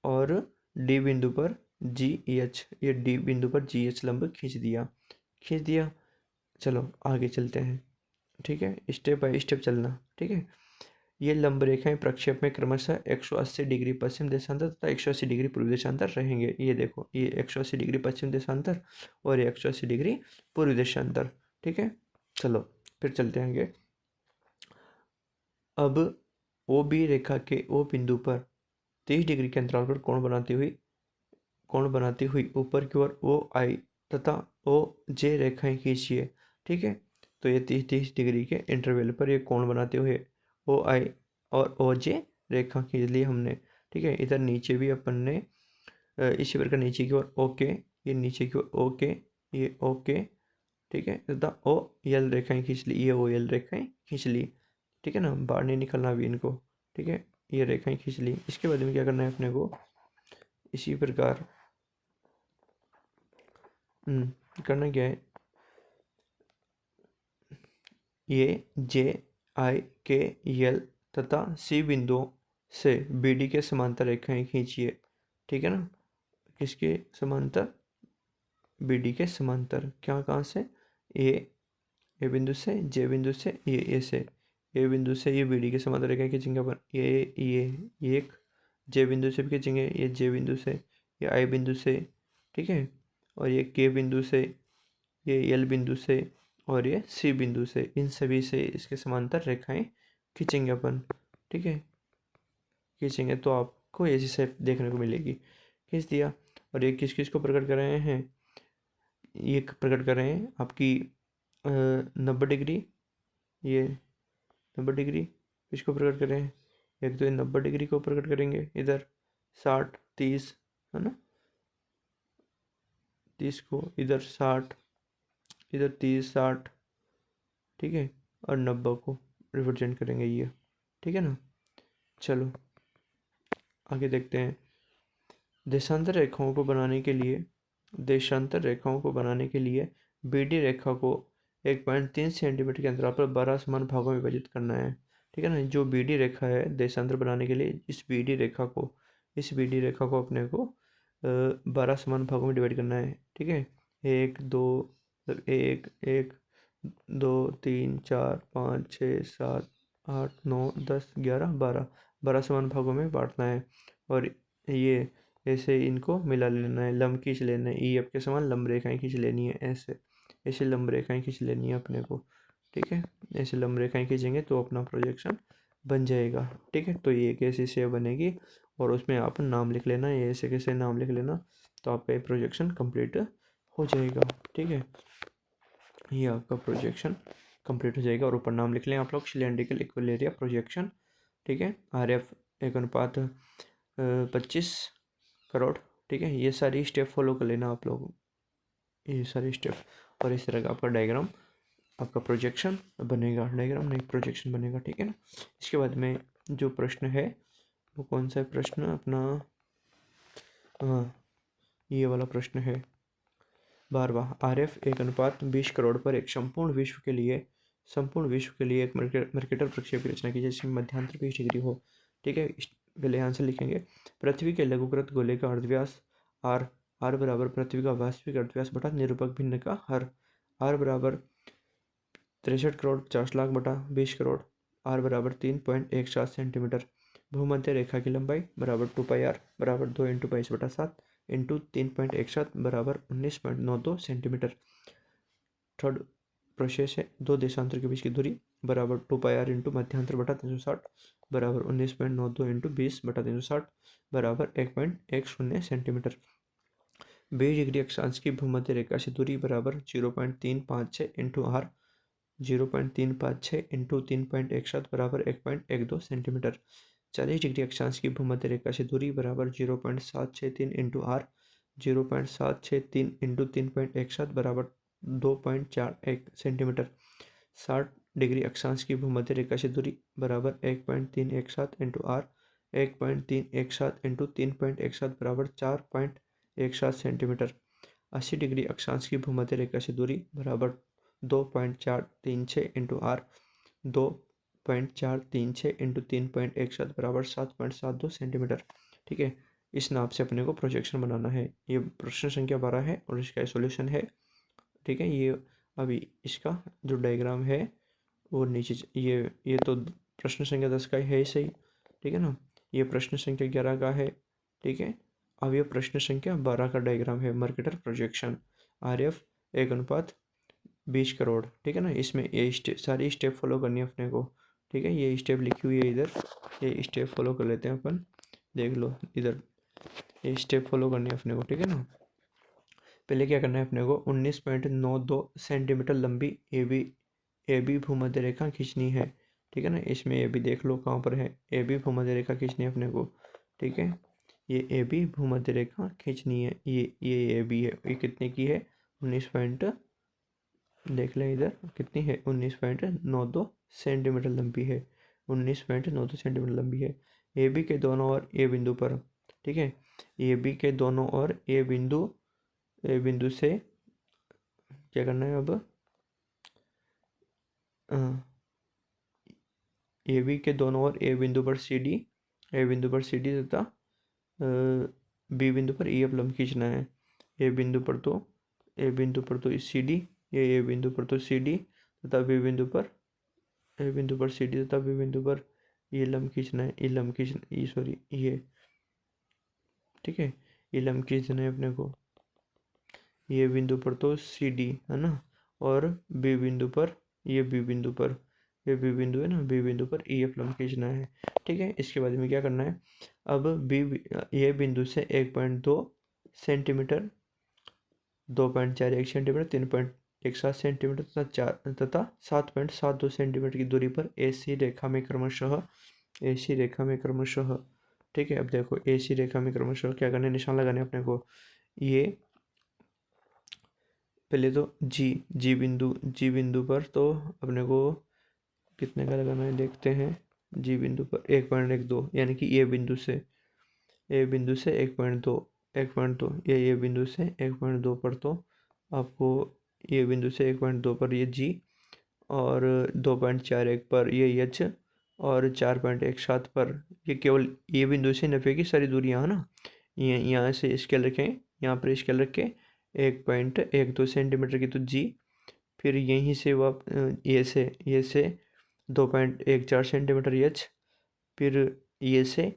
और डी बिंदु पर जी एच, ये डी बिंदु पर जी एच लंब खींच दिया, खींच दिया। चलो आगे चलते हैं, ठीक है, स्टेप बाय स्टेप चलना, ठीक है। ये लंब रेखाएं प्रक्षेप में क्रमशः 180 डिग्री पश्चिम देशांतर तथा 180 डिग्री पूर्व देशांतर रहेंगे। ये देखो, ये 180 डिग्री पश्चिम देशांतर और ये 180 डिग्री पूर्व देशांतर, ठीक है। चलो फिर चलते हैं आगे। अब ओ बी रेखा के ओ बिंदु पर 30 डिग्री के अंतराल पर कोण बनाती हुई ऊपर की ओर ओ आई तथा ओ जे रेखाएं खींचिए, ठीक है। तो ये 30 डिग्री के इंटरवल पर ये कोण बनाते हुए ओ आई और ओ जे रेखा खींच ली हमने, ठीक है। इधर नीचे भी अपन ने इसी प्रकार नीचे की ओर ओके, ये नीचे की ओर ओके, ये ओके, ठीक है, तथा ओ यल रेखाएं खींच ली, ये ओ यल रेखाएं खींच ली, ठीक है ना। बाहर नहीं निकलना अभी इनको, ठीक है। ये रेखाएं खींच ली। इसके बाद में क्या करना है अपने को, इसी प्रकार करना क्या है, ये जे आई के यल तथा सी बिंदुओं से बी डी के समांतर रेखाएं खींचिए, ठीक है ना। किसके समांतर, बी डी के समांतर, क्या कहाँ से, ए बिंदु से, जे बिंदु से, ये ए से, ए बिंदु से ये बी डी के समांतर रेखाएं खींचेंगे अपन, ये एक, जे बिंदु से भी खींचेंगे, ये जे बिंदु से, ये आई बिंदु से, ठीक है, और ये के बिंदु से, ये एल बिंदु से, और ये सी बिंदु से, इन सभी से इसके समांतर रेखाएं खींचेंगे अपन, ठीक है। खींचेंगे तो आपको ऐसी शेप देखने को मिलेगी। खींच दिया, और ये किस किस को प्रकट कर रहे हैं, ये प्रकट कर रहे हैं आपकी 90 डिग्री, ये 90 डिग्री इसको प्रकट कर रहे हैं। एक तो ये 90 डिग्री को प्रकट करेंगे, इधर 60 30, है ना, 30 को इधर 60, इधर 30 60, ठीक है, और 90 को रिप्रेजेंट करेंगे ये, ठीक है ना। चलो आगे देखते हैं। देशांतर रेखाओं को बनाने के लिए देशांतर रेखाओं को बनाने के लिए बीडी रेखा को 1.3 सेंटीमीटर के अंतराल पर 12 समान भागों में विभाजित करना है, ठीक है ना। जो बीडी रेखा है देशांतर बनाने के लिए, इस बीडी रेखा को अपने को 12 समान भागों में डिवाइड करना है, ठीक है। एक दो, एक एक 2 3 4 5 6 7 8 9 10 11 12, 12 समान भागों में बांटना है। और ये ऐसे इनको मिला लेना है, लंब खींच लेना है, ई एफ के समान लंब रेखाएं खींच लेनी है, ऐसे ऐसे लंब रेखाएं खींच लेनी है अपने को, ठीक है। ऐसे लंब रेखाएं खींचेंगे तो अपना प्रोजेक्शन बन जाएगा, ठीक है। तो ये एक ऐसी शेप बनेगी और उसमें आप नाम लिख लेना, ये ऐसे कैसे नाम लिख लेना, तो आपका ये प्रोजेक्शन कंप्लीट हो जाएगा, ठीक है। ये आपका प्रोजेक्शन कंप्लीट हो जाएगा और ऊपर नाम लिख लें आप लोग, सिलेंड्रिकल इक्वल एरिया प्रोजेक्शन, ठीक है। आर एफ 1:25 करोड़, ठीक है। ये सारी स्टेप फॉलो कर लेना आप लोग, ये सारी स्टेप, और इस तरह का आपका डायग्राम, आपका प्रोजेक्शन बनेगा, डायग्राम नहीं प्रोजेक्शन बनेगा, ठीक है ना। इसके बाद में जो प्रश्न है वो कौन सा प्रश्न अपना, हाँ ये वाला प्रश्न है 12वां। आर एफ 1:20 करोड़ पर एक संपूर्ण विश्व के लिए एक मर्केटर प्रक्षेप की रचना कीजिए जिसमें मध्यांतर 20 डिग्री हो, ठीक है। पहले आंसर लिखेंगे। पृथ्वी के लघुकृत गोले का अर्धव्यास आर, आर बराबर पृथ्वी का वास्तविक अर्धव्यास बटा निरूपक भिन्न का हर, आर बराबर 63 करोड़ 50 लाख बटा 20 करोड़, आर बराबर 3.17 सेंटीमीटर। भूमध्य रेखा की लंबाई बराबर 2πr बराबर 2 इंटू 22/7 इंटू 3.17 बराबर 19.92 सेंटीमीटर। थर्ड प्रोसेस है, दो देशांतर के बीच की दूरी बराबर 2πr इंटू मध्यांतर बटा 360 बराबर 19.92 इंटू 20/360 बराबर 1.10 सेंटीमीटर। 20 डिग्री अक्षांश की भूमध्य रेखा से दूरी बराबर 0.356 इंटू आर, 0.356 इंटू 3.17 बराबर 1.12 सेंटीमीटर। 40 डिग्री अक्षांश की भूमध्य रेखा से दूरी बराबर 0.763 इंटू आर, 0.763 इंटू 3.17 बराबर 2.41 सेंटीमीटर। 60 डिग्री अक्षांश की भूमध्य रेखा से दूरी बराबर 1.317 इंटू आर, 1.317 इंटू 3.17 बराबर 4.17 सेंटीमीटर। 80 डिग्री अक्षांश की भूमध्य रेखा से दूरी बराबर 2.436 इंटू आर, 2.436 इंटू 3.17 बराबर 7.72 सेंटीमीटर, ठीक है। इस नाप से अपने को प्रोजेक्शन बनाना है। ये प्रश्न संख्या 12 है और इसका सॉल्यूशन है, ठीक है। ये अभी इसका जो डायग्राम है वो नीचे, ये तो प्रश्न संख्या 10 का है ही सही, ठीक है ना। ये प्रश्न संख्या 11 का है, ठीक है। अब ये प्रश्न संख्या 12 का डायग्राम है, Mercator projection R F 1:20 crore, ठीक है ना। इसमें ये सारी स्टेप फॉलो करनी है अपने को, ठीक है। ये स्टेप लिखी हुई है इधर, ये स्टेप फॉलो कर लेते हैं अपन, देख लो इधर, ये स्टेप फॉलो करनी है अपने को, ठीक है ना। पहले क्या करना है अपने को, 19.92 सेंटीमीटर लंबी ए बी भूमध्य रेखा खींचनी है, ठीक है ना। इसमें ए बी देख लो कहाँ पर है, ए बी भूमध्य रेखा खींचनी है अपने को, ठीक है। ये ए बी भूमध्य रेखा खींचनी है, ये ए बी है, ये कितने की है, 19 पॉइंट, देख लें इधर कितनी है, 19.92 सेंटीमीटर लंबी है, 19.92 सेंटीमीटर लंबी है। ए बी के दोनों ओर ए बिंदु पर, ठीक है, ए बी के दोनों ओर ए बिंदु से क्या करना है अब, ए बी के दोनों ओर ए बिंदु पर सी डी तथा बी बिंदु पर ई एफ लंब खींचना है। ए बिंदु पर तो सी डी, ये ए बिंदु पर तो सी डी तथा बी बिंदु पर सी डी तथा बी बिंदु पर ये लंब खींचना है, ये लंब खींचना, ये सॉरी ये, ठीक है, ये लंब खींचना है अपने को। ये बिंदु पर तो सी डी है ना, और बी बिंदु पर ये बी बिंदु पर, ये बी बिंदु है ना, बी बिंदु पर ई एफ लंब खींचना है, ठीक है। इसके बाद में क्या करना है, अब ये बिंदु से 1.2 सेंटीमीटर, 2.41 सेंटीमीटर, 3.17 सेंटीमीटर तथा 7.72 सेंटीमीटर की दूरी पर ए सी रेखा में क्रमशः, ठीक है। अब देखो ए सी रेखा में क्रमशः क्या करना है, निशान लगाने अपने को। ये पहले तो जी बिंदु पर तो अपने को कितने का लगाना है देखते हैं। जी बिंदु पर 1.12 यानी कि ए बिंदु से 1.2 ये बिंदु से 1.2 पर तो आपको ये बिंदु से 1.2 पर ये जी, और 2.41 पर ये एच, और 4.17 पर ये केवल ये बिंदु से नफे की सारी दूरियां है ना। ये यहाँ से स्केल रखें, यहाँ पर स्केल रखें 1.12 सेंटीमीटर की तो जी, फिर यहीं से वो ये से 2.14 सेंटीमीटर एच, फिर ये से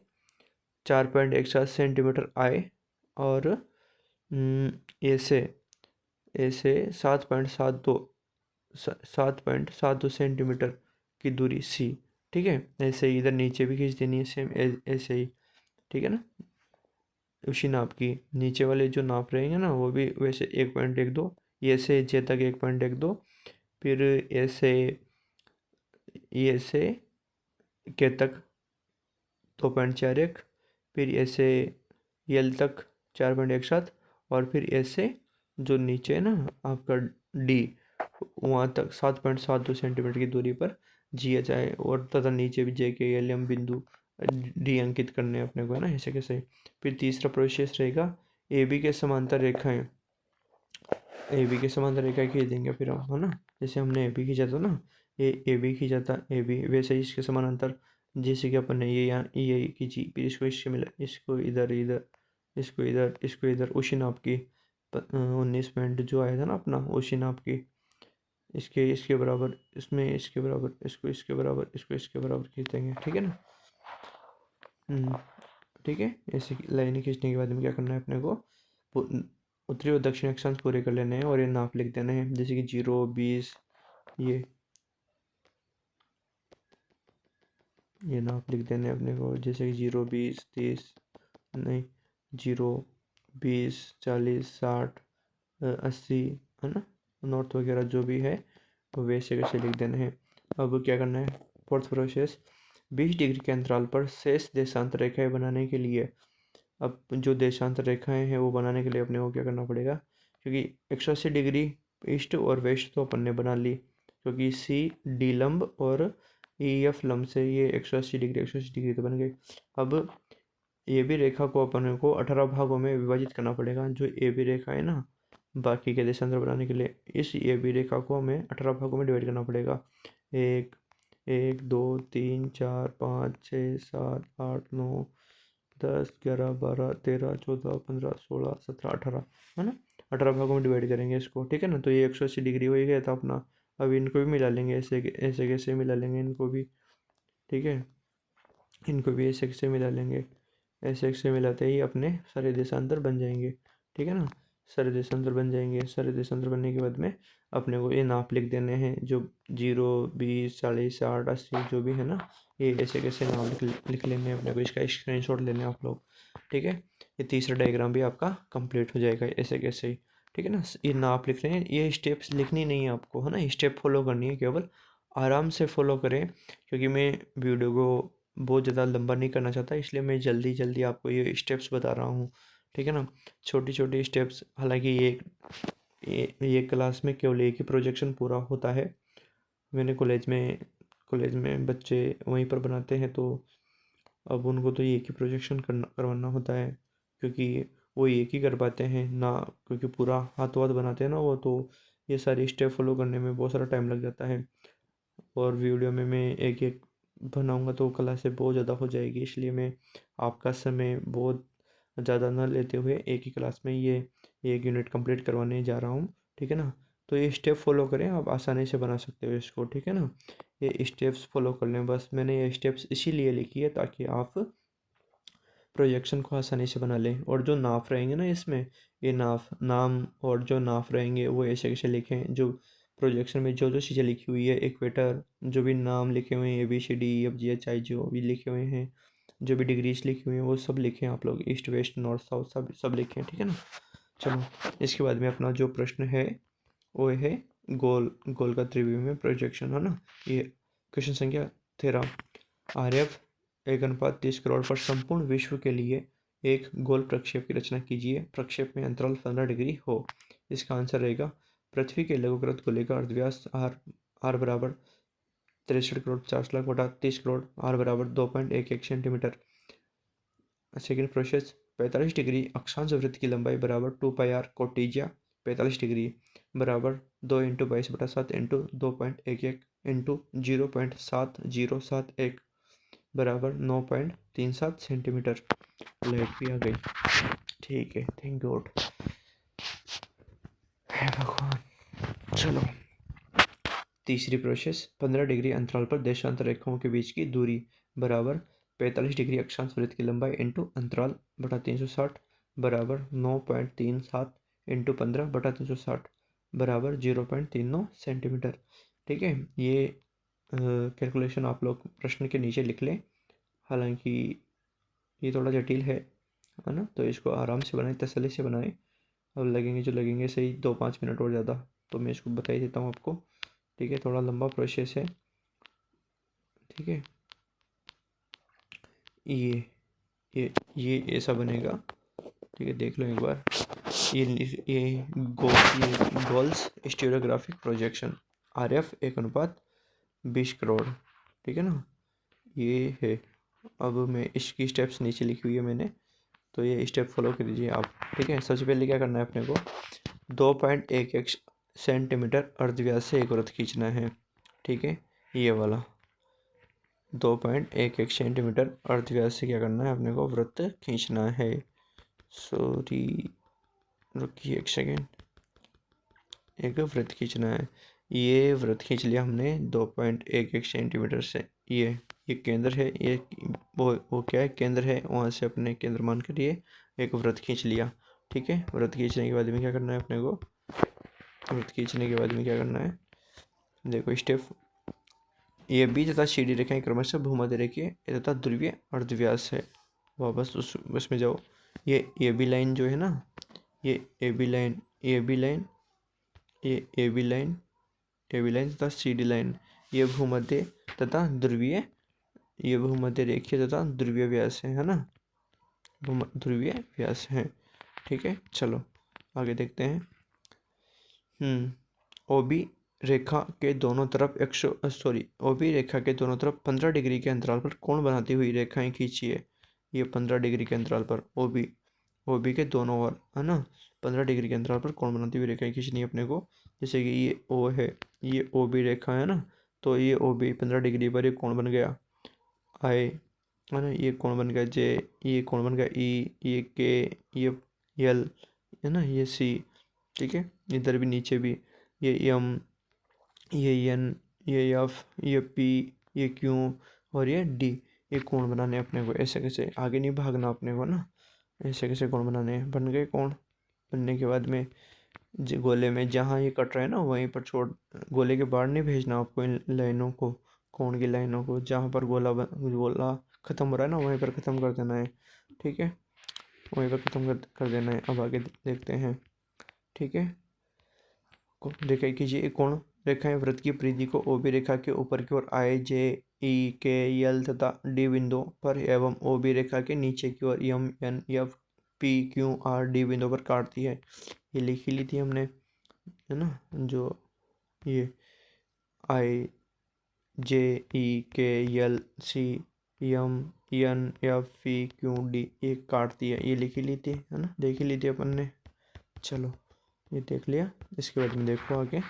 4.17 सेंटीमीटर आई, और ये से 7.72 सेंटीमीटर की दूरी सी। ठीक है, ऐसे ही इधर नीचे भी खींच देनी है सेम ऐसे ही। ठीक है ना, उसी नाप की नीचे वाले जो नाप रहेंगे ना वो भी वैसे 1.12, ये से जे तक 1.12, फिर ये से के तक 2.41, फिर ऐसे यल तक 4.17, और फिर ऐसे जो नीचे है ना आपका डी, वहाँ तक 7.72 सेंटीमीटर की दूरी पर जी एच आई, और तथा नीचे भी जे के एल एम बिंदु डी अंकित करने हैं अपने को, है ना, ऐसे कैसे। फिर तीसरा प्रोसेस रहेगा ए बी के समांतर रेखाएं, ए बी के समांतर रेखाएं खींच देंगे फिर हम, है ना, जैसे हमने ए बी खींचा था ना, ये ए बी खींचा था ए बी, वैसे ही इसके समानांतर जैसे कि अपन ने ये यहाँ ये खींची, फिर इसको इससे मिला, इसको इधर इधर, इसको इधर उसी नाप की 19 मिनट जो आया था ना अपना उसी नाप की, इसके बराबर, इसमें इसके बराबर, इसको इसके बराबर, इसको इसके बराबर खींच देंगे। ठीक है ना। ठीक है, ऐसे लाइनें खींचने के बाद में क्या करना है अपने को, उत्तरी और दक्षिण अक्षांश पूरे कर लेने हैं और ये नाप लिख देना है, जैसे कि 0, 20, ये नाप लिख देने हैं अपने को, जैसे कि 0, 20, 30, नहीं 0, 20, 40, 60, 80, है ना, नॉर्थ वगैरह जो भी है वो वैसे कैसे लिख देने हैं। अब क्या करना है, फोर्थ प्रोसेस, 20 डिग्री के अंतराल पर शेष देशांतर रेखाएं बनाने के लिए, अब जो देशांतर रेखाएं हैं वो बनाने के लिए अपने को क्या करना पड़ेगा, क्योंकि 180 डिग्री ईस्ट और वेस्ट तो अपन ने बना ली, क्योंकि सी डी लंब और ई एफ लंब से ये 180 डिग्री तो बन गए। अब ए बी रेखा को अपन को 18 भागों में विभाजित करना पड़ेगा, जो ए बी रेखा है ना बाकी के देशांतर बनाने के लिए, इस ए बी रेखा को हमें 18 भागों में डिवाइड करना पड़ेगा। 1, 1, 2, 3, 4, 5, 6, 7, 8, 9, 10, 11, 12, 13, 14, 15, 16, 17, 18, है ना, 18 भागों में डिवाइड करेंगे इसको। ठीक है ना, तो ये 180 डिग्री हो ही गया था अपना। अब इनको भी मिला लेंगे, ऐसे ऐसे कैसे मिला लेंगे इनको भी। ठीक है, इनको भी ऐसे कैसे मिला लेंगे, ऐसे ऐसे मिलाते ही अपने सारे देशांतर बन जाएंगे। ठीक है ना, सारे देशांतर बन जाएंगे। सारे देशांतर बनने के बाद में अपने को ये नाप लिख देने हैं, जो 0, 20, 40, 60, 80 जो भी है ना, ये ऐसे कैसे नाप लिख लेने हैं अपने को, इसका स्क्रीनशॉट लेने हैं आप लोग। ठीक है, ये तीसरा डायग्राम भी आपका कंप्लीट हो जाएगा ऐसे कैसे ही। ठीक है ना, ये नाप लिख रहे हैं, ये स्टेप्स लिखनी नहीं है आपको, है ना, स्टेप फॉलो करनी है, केवल आराम से फॉलो करें, क्योंकि मैं वीडियो को बहुत ज़्यादा लंबा नहीं करना चाहता, इसलिए मैं जल्दी जल्दी आपको ये स्टेप्स बता रहा हूँ। ठीक है ना, छोटी छोटी स्टेप्स, हालांकि ये क्लास में केवल एक ही प्रोजेक्शन पूरा होता है। मैंने कॉलेज में बच्चे वहीं पर बनाते हैं, तो अब उनको तो एक ही प्रोजेक्शन करवाना होता है, क्योंकि वो एक ही कर पाते हैं ना, क्योंकि पूरा हाथों हाथ बनाते हैं ना वो, तो ये सारी स्टेप फॉलो करने में बहुत सारा टाइम लग जाता है, और वीडियो में मैं एक एक बनाऊंगा तो कला से बहुत ज़्यादा हो जाएगी, इसलिए मैं आपका समय बहुत ज़्यादा न लेते हुए एक ही क्लास में ये एक यूनिट कंप्लीट करवाने जा रहा हूँ। ठीक है ना, तो ये स्टेप फॉलो करें, आप आसानी से बना सकते हो इसको। ठीक है ना, ये स्टेप्स फॉलो कर लें बस, मैंने ये स्टेप्स इसीलिए लिखी है ताकि आप प्रोजेक्शन को आसानी से बना लें। और जो नाप रहेंगे ना इसमें, ये नाम और जो नाप रहेंगे वो ऐसे कैसे लिखें, जो प्रोजेक्शन में जो जो चीज़ें लिखी हुई है, इक्वेटर, जो भी नाम लिखे हुए हैं ABCDEFGHI जो भी लिखे हुए हैं, जो भी डिग्रीज लिखी हुई हैं वो सब लिखें आप लोग, ईस्ट वेस्ट नॉर्थ साउथ सब सब लिखें। ठीक है ना, चलो इसके बाद में अपना जो प्रश्न है वो है गोल गोल का त्रिभुज में प्रोजेक्शन, है ना। ये क्वेश्चन संख्या 13, आर्यभ 1:30 करोड़ पर संपूर्ण विश्व के लिए एक गोल प्रक्षेप की रचना कीजिए, प्रक्षेप में अंतराल 15 डिग्री हो। इसका आंसर रहेगा पृथ्वी के लघुकृत गोले का अर्धव्यास आर बराबर 63 करोड़ 50 लाख बटा 30 करोड़, आर बराबर 2.11 सेंटीमीटर। सेकेंड प्रोसेस 45 डिग्री अक्षांश वृत्त की लंबाई बराबर 2 पाई आर कोटिजिया 45 डिग्री बराबर 2 × 22/7 × 2.11 × 0.7071 बराबर 9.37 सेंटीमीटर। लाइट भी आ गई। ठीक है, थैंक गॉड, हे भगवान। चलो, तीसरी प्रोसेस 15 डिग्री अंतराल पर देशांतर रेखाओं के बीच की दूरी बराबर 45 डिग्री अक्षांश वृत्त की लंबाई इंटू अंतराल बटा 360 बराबर 9.37 × 15 बटा 360 बराबर 0.39 सेंटीमीटर। ठीक है, ये कैलकुलेशन आप लोग प्रश्न के नीचे लिख लें। हालांकि ये थोड़ा जटिल है ना, तो इसको आराम से बनाएं, तसल्ली से बनाएं। अब लगेंगे जो लगेंगे, सही 2-5 मिनट और ज़्यादा, तो मैं इसको बता ही देता हूँ आपको। ठीक है, थोड़ा लंबा प्रोसेस है। ठीक है, ये ऐसा बनेगा। ठीक है, देख लो एक बार। ये goals stereographic projection RF 1:20 crore. ठीक है ना, ये है। अब मैं इसकी स्टेप्स नीचे लिखी हुई है मैंने, तो ये स्टेप फॉलो कर दीजिए आप। ठीक है, सबसे पहले क्या करना है अपने को, 2.11 सेंटीमीटर अर्धव्यास से एक वृत्त खींचना है। ठीक है, ये वाला 2.11 सेंटीमीटर अर्धव्यास से क्या करना है अपने को, वृत्त खींचना है। सॉरी, रुकिए एक सेकेंड, एक वृत्त खींचना है। ये वृत्त खींच लिया हमने 2.11 सेंटीमीटर से। ये केंद्र है, ये वो क्या है, केंद्र है, वहाँ से अपने केंद्र मान कर ये एक वृत्त खींच लिया। ठीक है, वृत्त खींचने के बाद में क्या करना है अपने को, वृत्त खींचने के बाद में क्या करना है, देखो स्टेप। ये बी तथा सी डी रेखाएं क्रमशः भूमध्य रेखीय तथा ध्रुवीय अर्धव्यास है। वापस उसमें जाओ। ये बी लाइन जो है ना, ये ए बी लाइन, ये बी लाइन, ये A B line, A B line तथा सी डी लाइन, ये भूमध्य तथा ध्रुवीय, ये भूमध्य रेखीय तथा ध्रुवीय व्यास है ना, ध्रुवीय व्यास है। ठीक है, चलो आगे देखते हैं। ओबी रेखा के दोनों तरफ ओबी रेखा के दोनों तरफ 15 डिग्री के अंतराल पर कोण बनाती हुई रेखाएं खींचिए। ये 15 डिग्री के अंतराल पर ओबी के दोनों ओर है ना, 15 डिग्री के अंतराल पर कोण बनाती हुई रेखाएं खींचनी है अपने को। जैसे कि ये ओ है, ये ओबी रेखा है ना, तो ये ओबी 15 डिग्री पर एक कोण बन गया आई है ना, ये कोण बन गया जे, ये कोण बन गया ई, ये के, ये एल है ना, ये सी। ठीक है, इधर भी नीचे भी ये एम, ये एन, ये एफ, ये पी, ये क्यू और ये डी। ये कोण बनाने अपने को, ऐसे कैसे, आगे नहीं भागना अपने को ना, ऐसे कैसे कोण बनाने हैं। बन गए कोण, बनने के बाद में गोले में जहाँ ये कट रहा है ना वहीं पर छोड़, गोले के बाहर नहीं भेजना आपको इन लाइनों को, कोण की लाइनों को। जहाँ पर गोला ख़त्म हो रहा है ना वहीं पर ख़त्म कर देना है। ठीक है, वहीं पर ख़त्म कर देना है। अब आगे देखते हैं। ठीक है, देखा कीजिए, कोण रेखाएं वृत्त की परिधि को ओबी रेखा के ऊपर की ओर आई, जे, ई, के, एल तथा डी बिंदुओं पर एवं ओबी रेखा के नीचे की ओर M, N, F, P, Q, R, D बिंदुओं पर काटती है। ये लिख ही ली थी हमने, है ना, जो ये आई, J, E, K, L, C, M, N, F, P, Q, D, ये काटती है। ये लिख ही ली थी, है ना, देख ही ली थी अपन ने। चलो, ये देख लिया। इसके बाद में देखो आगे,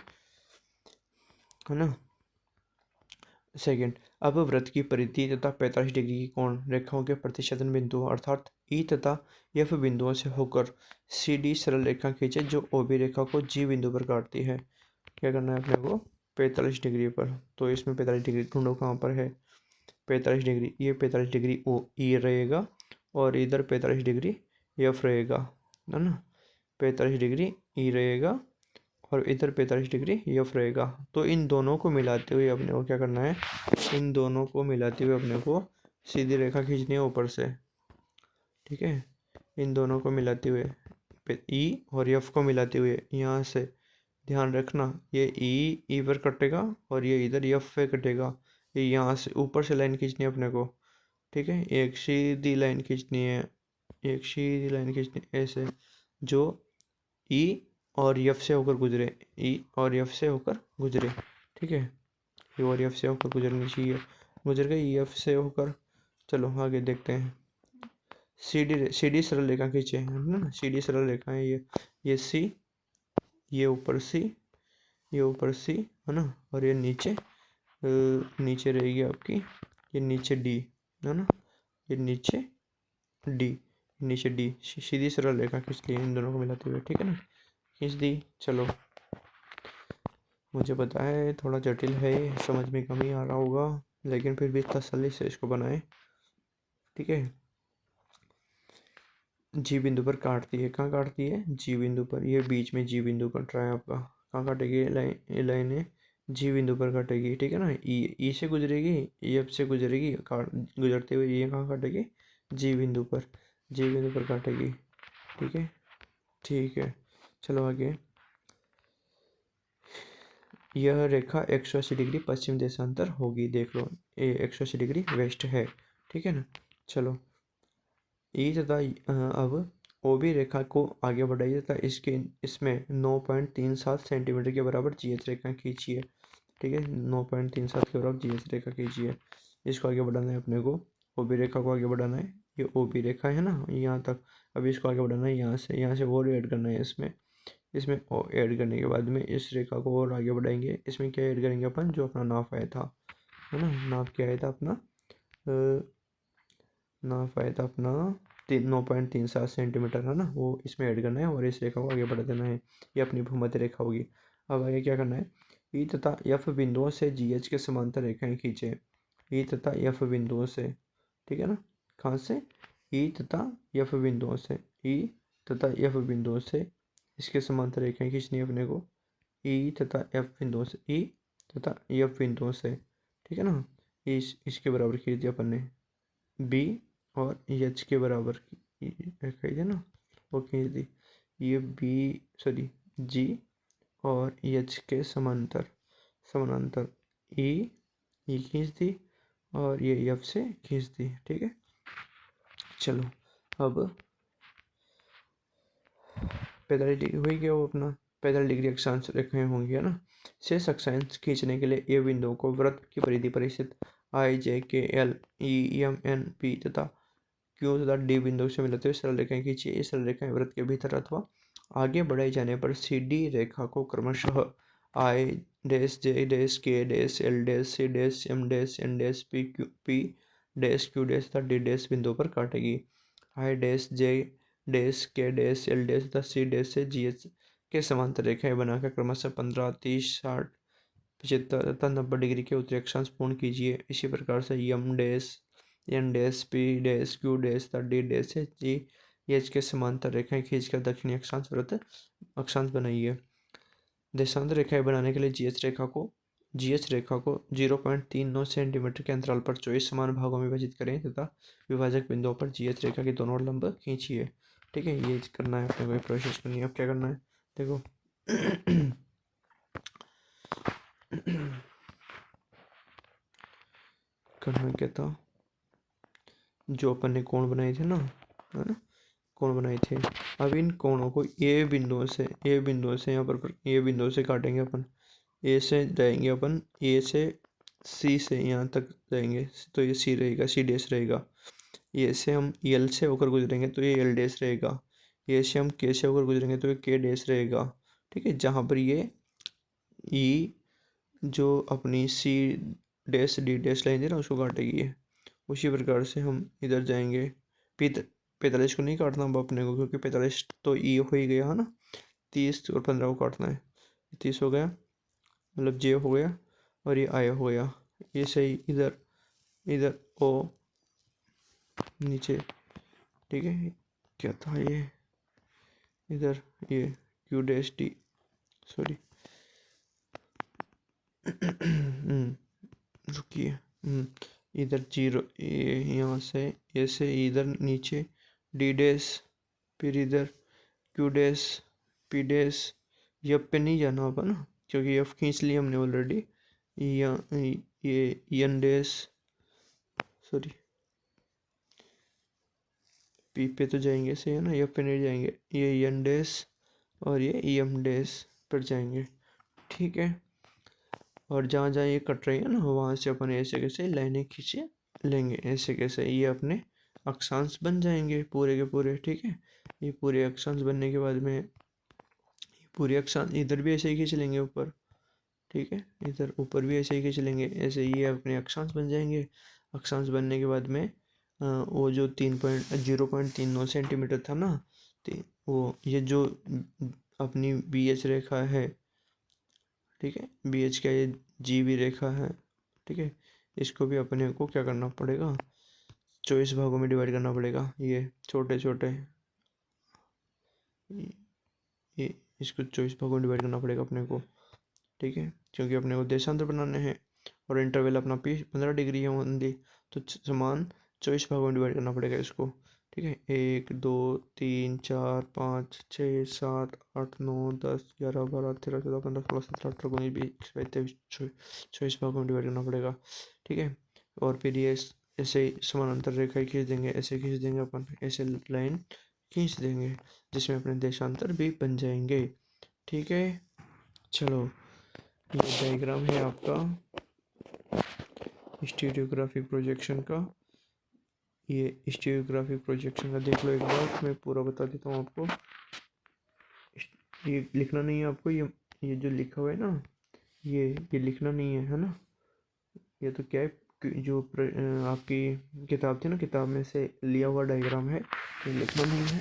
है ना। सेकंड, अब वृत्त की परिधि तथा 45 डिग्री की कोण रेखाओं के प्रतिच्छेदन बिंदुओं अर्थात ई तथा एफ बिंदुओं से होकर सी डी सरल रेखा खींचे जो ओ बी रेखा को जी बिंदु पर काटती है। क्या करना है अपने को, 45 डिग्री पर। तो इसमें 45 डिग्री ढूंढो कहाँ पर है, 45 डिग्री, ये 45 डिग्री ओ ई रहेगा और इधर 45 डिग्री एफ रहेगा, है ना, 45 डिग्री ई रहेगा और इधर 45 डिग्री एफ रहेगा। तो इन दोनों को मिलाते हुए अपने को क्या करना है, इन दोनों को मिलाते हुए अपने को सीधी रेखा खींचनी है ऊपर से। ठीक है, इन दोनों को मिलाते हुए ई और एफ को मिलाते हुए यहाँ से ध्यान रखना, ये ई पर कटेगा और ये इधर एफ पे कटेगा। ये यहाँ से ऊपर से लाइन खींचनी है अपने को। ठीक है, एक सीधी लाइन खींचनी है, एक सीधी लाइन खींचनी ऐसे, जो ई और एफ से होकर गुजरे, ई और एफ से होकर गुजरे, ठीक है। ई और एफ से होकर गुजरनी चाहिए, गुजर गए ई एफ से होकर। चलो आगे देखते हैं। सी डी सरल रेखा खींचे है ना, सी डी सरल रेखा है ये सी, ये ऊपर सी, ये ऊपर सी, है ना, और ये नीचे नीचे रहेगी आपकी, ये नीचे डी, है ना, ये नीचे डी, नीचे डी, सीधी सरल रेखा खींच ली इन दोनों को मिलाते हुए, ठीक है ना, खींच दी। चलो, मुझे पता है थोड़ा जटिल है, समझ में कम ही आ रहा होगा, लेकिन फिर भी तसल्ली से इसको बनाए, ठीक है। जी बिंदु पर काटती है, कहाँ काटती है, जी बिंदु पर, ये बीच में जी बिंदु कट रहा है आपका, कहाँ काटेगी ये लाइन है, जी बिंदु पर काटेगी, ठीक है ना। ई से गुजरेगी, ई एफ से गुजरेगी, काट गुजरते हुए ये कहाँ काटेगी, जी बिंदु पर, जी बिंदु पर काटेगी, ठीक है, ठीक है। चलो आगे, यह रेखा 180 डिग्री पश्चिम देशांतर होगी, देख लो ये 180 डिग्री वेस्ट है, ठीक है ना। चलो, ई तथा अब ओ बी रेखा को आगे बढ़ाइए तथा इसमें 9.37 सेंटीमीटर के बराबर जी एच रेखा खींचिए, ठीक है, 9.37 के बराबर जी एच रेखा खींचिए। इसको आगे बढ़ाना है अपने को, ओ बी रेखा को आगे बढ़ाना है, ये ओ बी रेखा है ना यहाँ तक, अभी इसको आगे बढ़ाना है यहाँ से और ऐड करना है इसमें, इसमें ऐड करने के बाद में इस रेखा को और आगे बढ़ाएंगे, इसमें क्या ऐड करेंगे अपन, जो अपना नाप आया था, है ना, नाप क्या आया था अपना, नाप आया था अपना 9.37 सेंटीमीटर, है ना, वो इसमें ऐड करना है और इस रेखा को आगे बढ़ा देना है, ये अपनी भूमध्य रेखा होगी। अब आगे क्या करना है, ई तथा एफ बिंदुओं से जी एच के समांतर रेखाएं खींचे, ई तथा एफ बिंदुओं से, ठीक है ना, कहाँ से, ई तथा एफ बिंदुओं से, ई तथा एफ बिंदुओं से इसके समांतर रेखाएं खींचनी है अपने को, ई तथा एफ बिंदुओं से, ई तथा एफ बिंदुओं से, ठीक है ना, इसके बराबर खींच दिया अपन ने, बी और एच के बराबर खींच दिया ना, वो खींच दी, ये बी, सॉरी, जी और एच के समांतर, समानांतर, ई खींच दी और ये एफ से खींच दी, ठीक है। चलो, अब 45 डिग्री हुई गया, वो अपना 45 डिग्री अक्षांश रेखाएं होंगी, है ना। शेष अक्षांश खींचने के लिए ए बिंदुओं को वृत्त की परिधि पर स्थित I J K L E M N P तथा क्यू तथा डी बिंदु से मिलते हुए सरल रेखाएं खींचिए। ये सरल रेखाएं वृत्त के भीतर अथवा आगे बढ़ाई जाने पर सी डी रेखा को क्रमशः I dash J dash K dash L dash C dash M dash N dash P dash Q dash तथा डी डैश बिंदु पर काटेगी। I dash J dash K dash L dash तथा सी डैश से G H के समांतर रेखाएं बनाकर क्रमशः 15, 30, 60, 75 तथा 90 डिग्री के उत्तरी अक्षांश पूर्ण कीजिए। इसी प्रकार से M dash N dash P dash Q dash तथा डी डैश से जी एच के समांतर रेखाएं खींचकर दक्षिणी अक्षांश वृत्त अक्षांश बनाइए। देशांतर रेखाएं बनाने के लिए जी एच रेखा को 0.39 सेंटीमीटर के अंतराल पर 24 समान भागों में विभाजित करें तथा विभाजक बिंदुओं पर जी एच रेखा के दोनों ओर लंब खींचिए, ठीक है। ये करना है अपने को, प्रोसेस करनी है। अब क्या करना है, देखो करना क्या था, जो अपन ने कोण बनाए थे ना, है ना, कोण बनाए थे, अब इन कोणों को ए बिंदुओं से यहाँ पर ए बिंदुओं से काटेंगे अपन, ए से जाएंगे अपन, ए से सी से यहाँ तक जाएंगे तो ये सी रहेगा, सी डैश रहेगा। ये से हम एल से होकर गुजरेंगे तो ये एल डैश रहेगा। ये से हम के से होकर गुजरेंगे तो ये के डैश रहेगा, ठीक है। जहाँ पर ये ई जो अपनी C dash D dash line थी ना, उसको काटेगी ये। उसी प्रकार से हम इधर जाएंगे, 45 को नहीं काटना अब अपने को, क्योंकि 45 तो ई हो ही गया है ना, 30 और 15 को काटना है। 30 हो गया, मतलब जे हो गया और ये आई हो गया, ये सही, इधर इधर ओ नीचे, ठीक है। क्या था ये, इधर ये क्यू डैश डी, सॉरी रुकिए, इधर जीरो, ये यहाँ से ऐसे इधर नीचे डी डैश, फिर इधर Q dash P dash, F पे नहीं जाना होगा ना, क्योंकि एफ खींच लिया हमने ऑलरेडी। ये एन डैश, सॉरी पी पे तो जाएंगे से, है ना, एफ पे नहीं जाएंगे। ये एन डैश और ये EM डैश पर जाएंगे, ठीक है। और जहाँ जहाँ ये कट रही है ना वहाँ से अपन ऐसे कैसे लाइनें खींचे लेंगे, ऐसे कैसे ये अपने अक्षांश बन जाएंगे पूरे के पूरे, ठीक है। ये पूरे अक्षांश बनने के बाद में पूरे अक्षांश इधर भी ऐसे ही खींच लेंगे ऊपर, ठीक है। इधर ऊपर भी ऐसे ही खींच लेंगे, ऐसे ये अपने अक्षांश बन जाएंगे। अक्षांश बनने के बाद में वो जो 0.39 सेंटीमीटर था ना, वो ये जो अपनी BH रेखा है, ठीक है, BH का ये GB रेखा है, ठीक है। इसको भी अपने को क्या करना पड़ेगा, 24 भागों में डिवाइड करना पड़ेगा। ये छोटे छोटे ये इसको 24 भागों में डिवाइड करना पड़ेगा अपने को, ठीक है, क्योंकि अपने को देशांतर बनाने हैं। और इंटरवल अपना 15 डिग्री है ओनली, तो समान 24 भागों में डिवाइड करना पड़ेगा इसको, ठीक है। 1 2 3 4 5 6 7 8 9 10 11 12 13 14 15 16 17 18 19 20 21 22 24 भागों में डिवाइड करना पड़ेगा, ठीक है। और फिर ये ऐसे ही समानांतर रेखा खींच देंगे, ऐसे खींच देंगे अपन, ऐसे लाइन खींच देंगे जिसमें अपने देशांतर भी बन जाएंगे, ठीक है। चलो, ये डायग्राम है आपका स्टीरियोग्राफिक प्रोजेक्शन का। ये स्टीरियोग्राफिक प्रोजेक्शन का देख लो एक बार, मैं पूरा बता देता हूँ आपको। ये लिखना नहीं है आपको, ये जो लिखा हुआ है ना, ये लिखना नहीं है ना। ये तो क्या है जो आपकी किताब थी ना, किताब में से लिया हुआ डायग्राम है, ये लिखना नहीं है।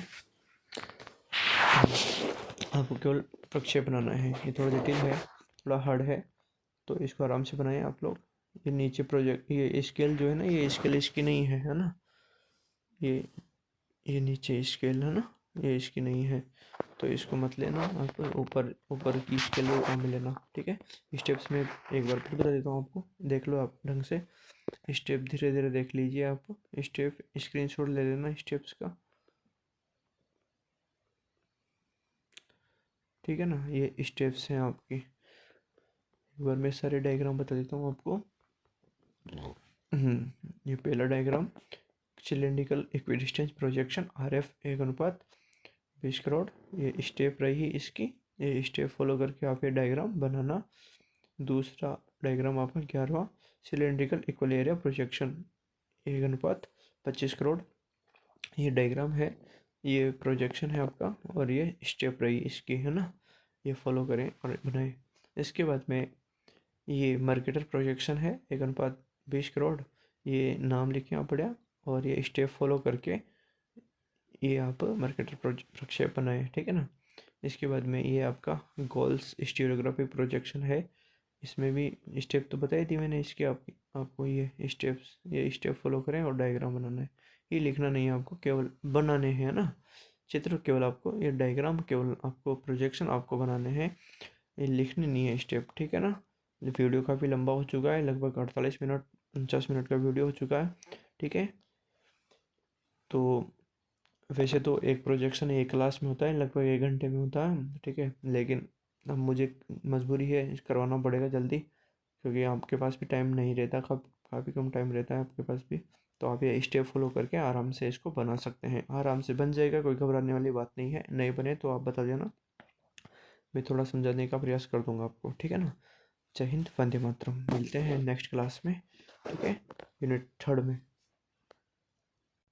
आपको केवल प्रक्षेप बनाना है। ये थोड़ा जटिल है, थोड़ा हार्ड है, तो इसको आराम से बनाएं आप लोग। ये नीचे प्रोजेक्ट ये स्केल जो है ना, ये स्केल इसकी नहीं है ना। ये नीचे स्केल है ना, ये इसकी नहीं है, तो इसको मत लेना आप। ऊपर ऊपर की स्केल को काम में लेना, ठीक है। स्टेप्स में एक बार फिर बता देता हूँ आपको, देख लो आप ढंग से। स्टेप धीरे धीरे देख लीजिए आप, स्टेप स्क्रीनशॉट ले लेना स्टेप्स का, ठीक है ना। ये स्टेप्स हैं आपकी। एक बार मैं सारे डायग्राम बता देता हूँ आपको। ये पहला diagram, cylindrical equidistance projection RF 1:20 crore. ये स्टेप रही इसकी, ये स्टेप फॉलो करके आप ये डायग्राम बनाना। दूसरा डायग्राम आपका 11वां, cylindrical equal area projection 1:25 crore. ये डायग्राम है, ये प्रोजेक्शन है आपका, और ये स्टेप रही इसकी, है ना। ये फॉलो करें और बनाएं। इसके बाद में ये मर्केटर प्रोजेक्शन है 1:20 करोड़। ये नाम लिखें आप बढ़िया, और ये स्टेप फॉलो करके ये आप मर्केटर प्रक्षेप बनाए, ठीक है ना। इसके बाद में ये आपका गोल्स स्टीरियोग्राफिक प्रोजेक्शन है। इसमें भी स्टेप तो बताई थी मैंने इसके आपको ये स्टेप फॉलो करें और डायग्राम बनाना है। ये लिखना नहीं है आपको, केवल बनाने हैं ना चित्र, केवल आपको ये डायग्राम, केवल आपको प्रोजेक्शन आपको बनाने हैं, ये लिखने नहीं है स्टेप, ठीक है ना। वीडियो काफ़ी लंबा हो चुका है, लगभग 48 मिनट 49 मिनट का वीडियो हो चुका है, ठीक है। तो वैसे तो एक प्रोजेक्शन एक क्लास में होता है, लगभग 1 घंटे में होता है, ठीक है। लेकिन अब मुझे मजबूरी है, करवाना पड़ेगा जल्दी, क्योंकि आपके पास भी टाइम नहीं रहता, काफ़ी कम टाइम रहता है आपके पास भी। तो आप ये स्टेप फॉलो करके आराम से इसको बना सकते हैं, आराम से बन जाएगा, कोई घबराने वाली बात नहीं है। नहीं बने तो आप बता देना, मैं थोड़ा समझाने का प्रयास कर दूंगा आपको, ठीक है ना। जय हिंद, वंदे मातरम। मिलते हैं नेक्स्ट क्लास में, ठीक है, यूनिट 3 में।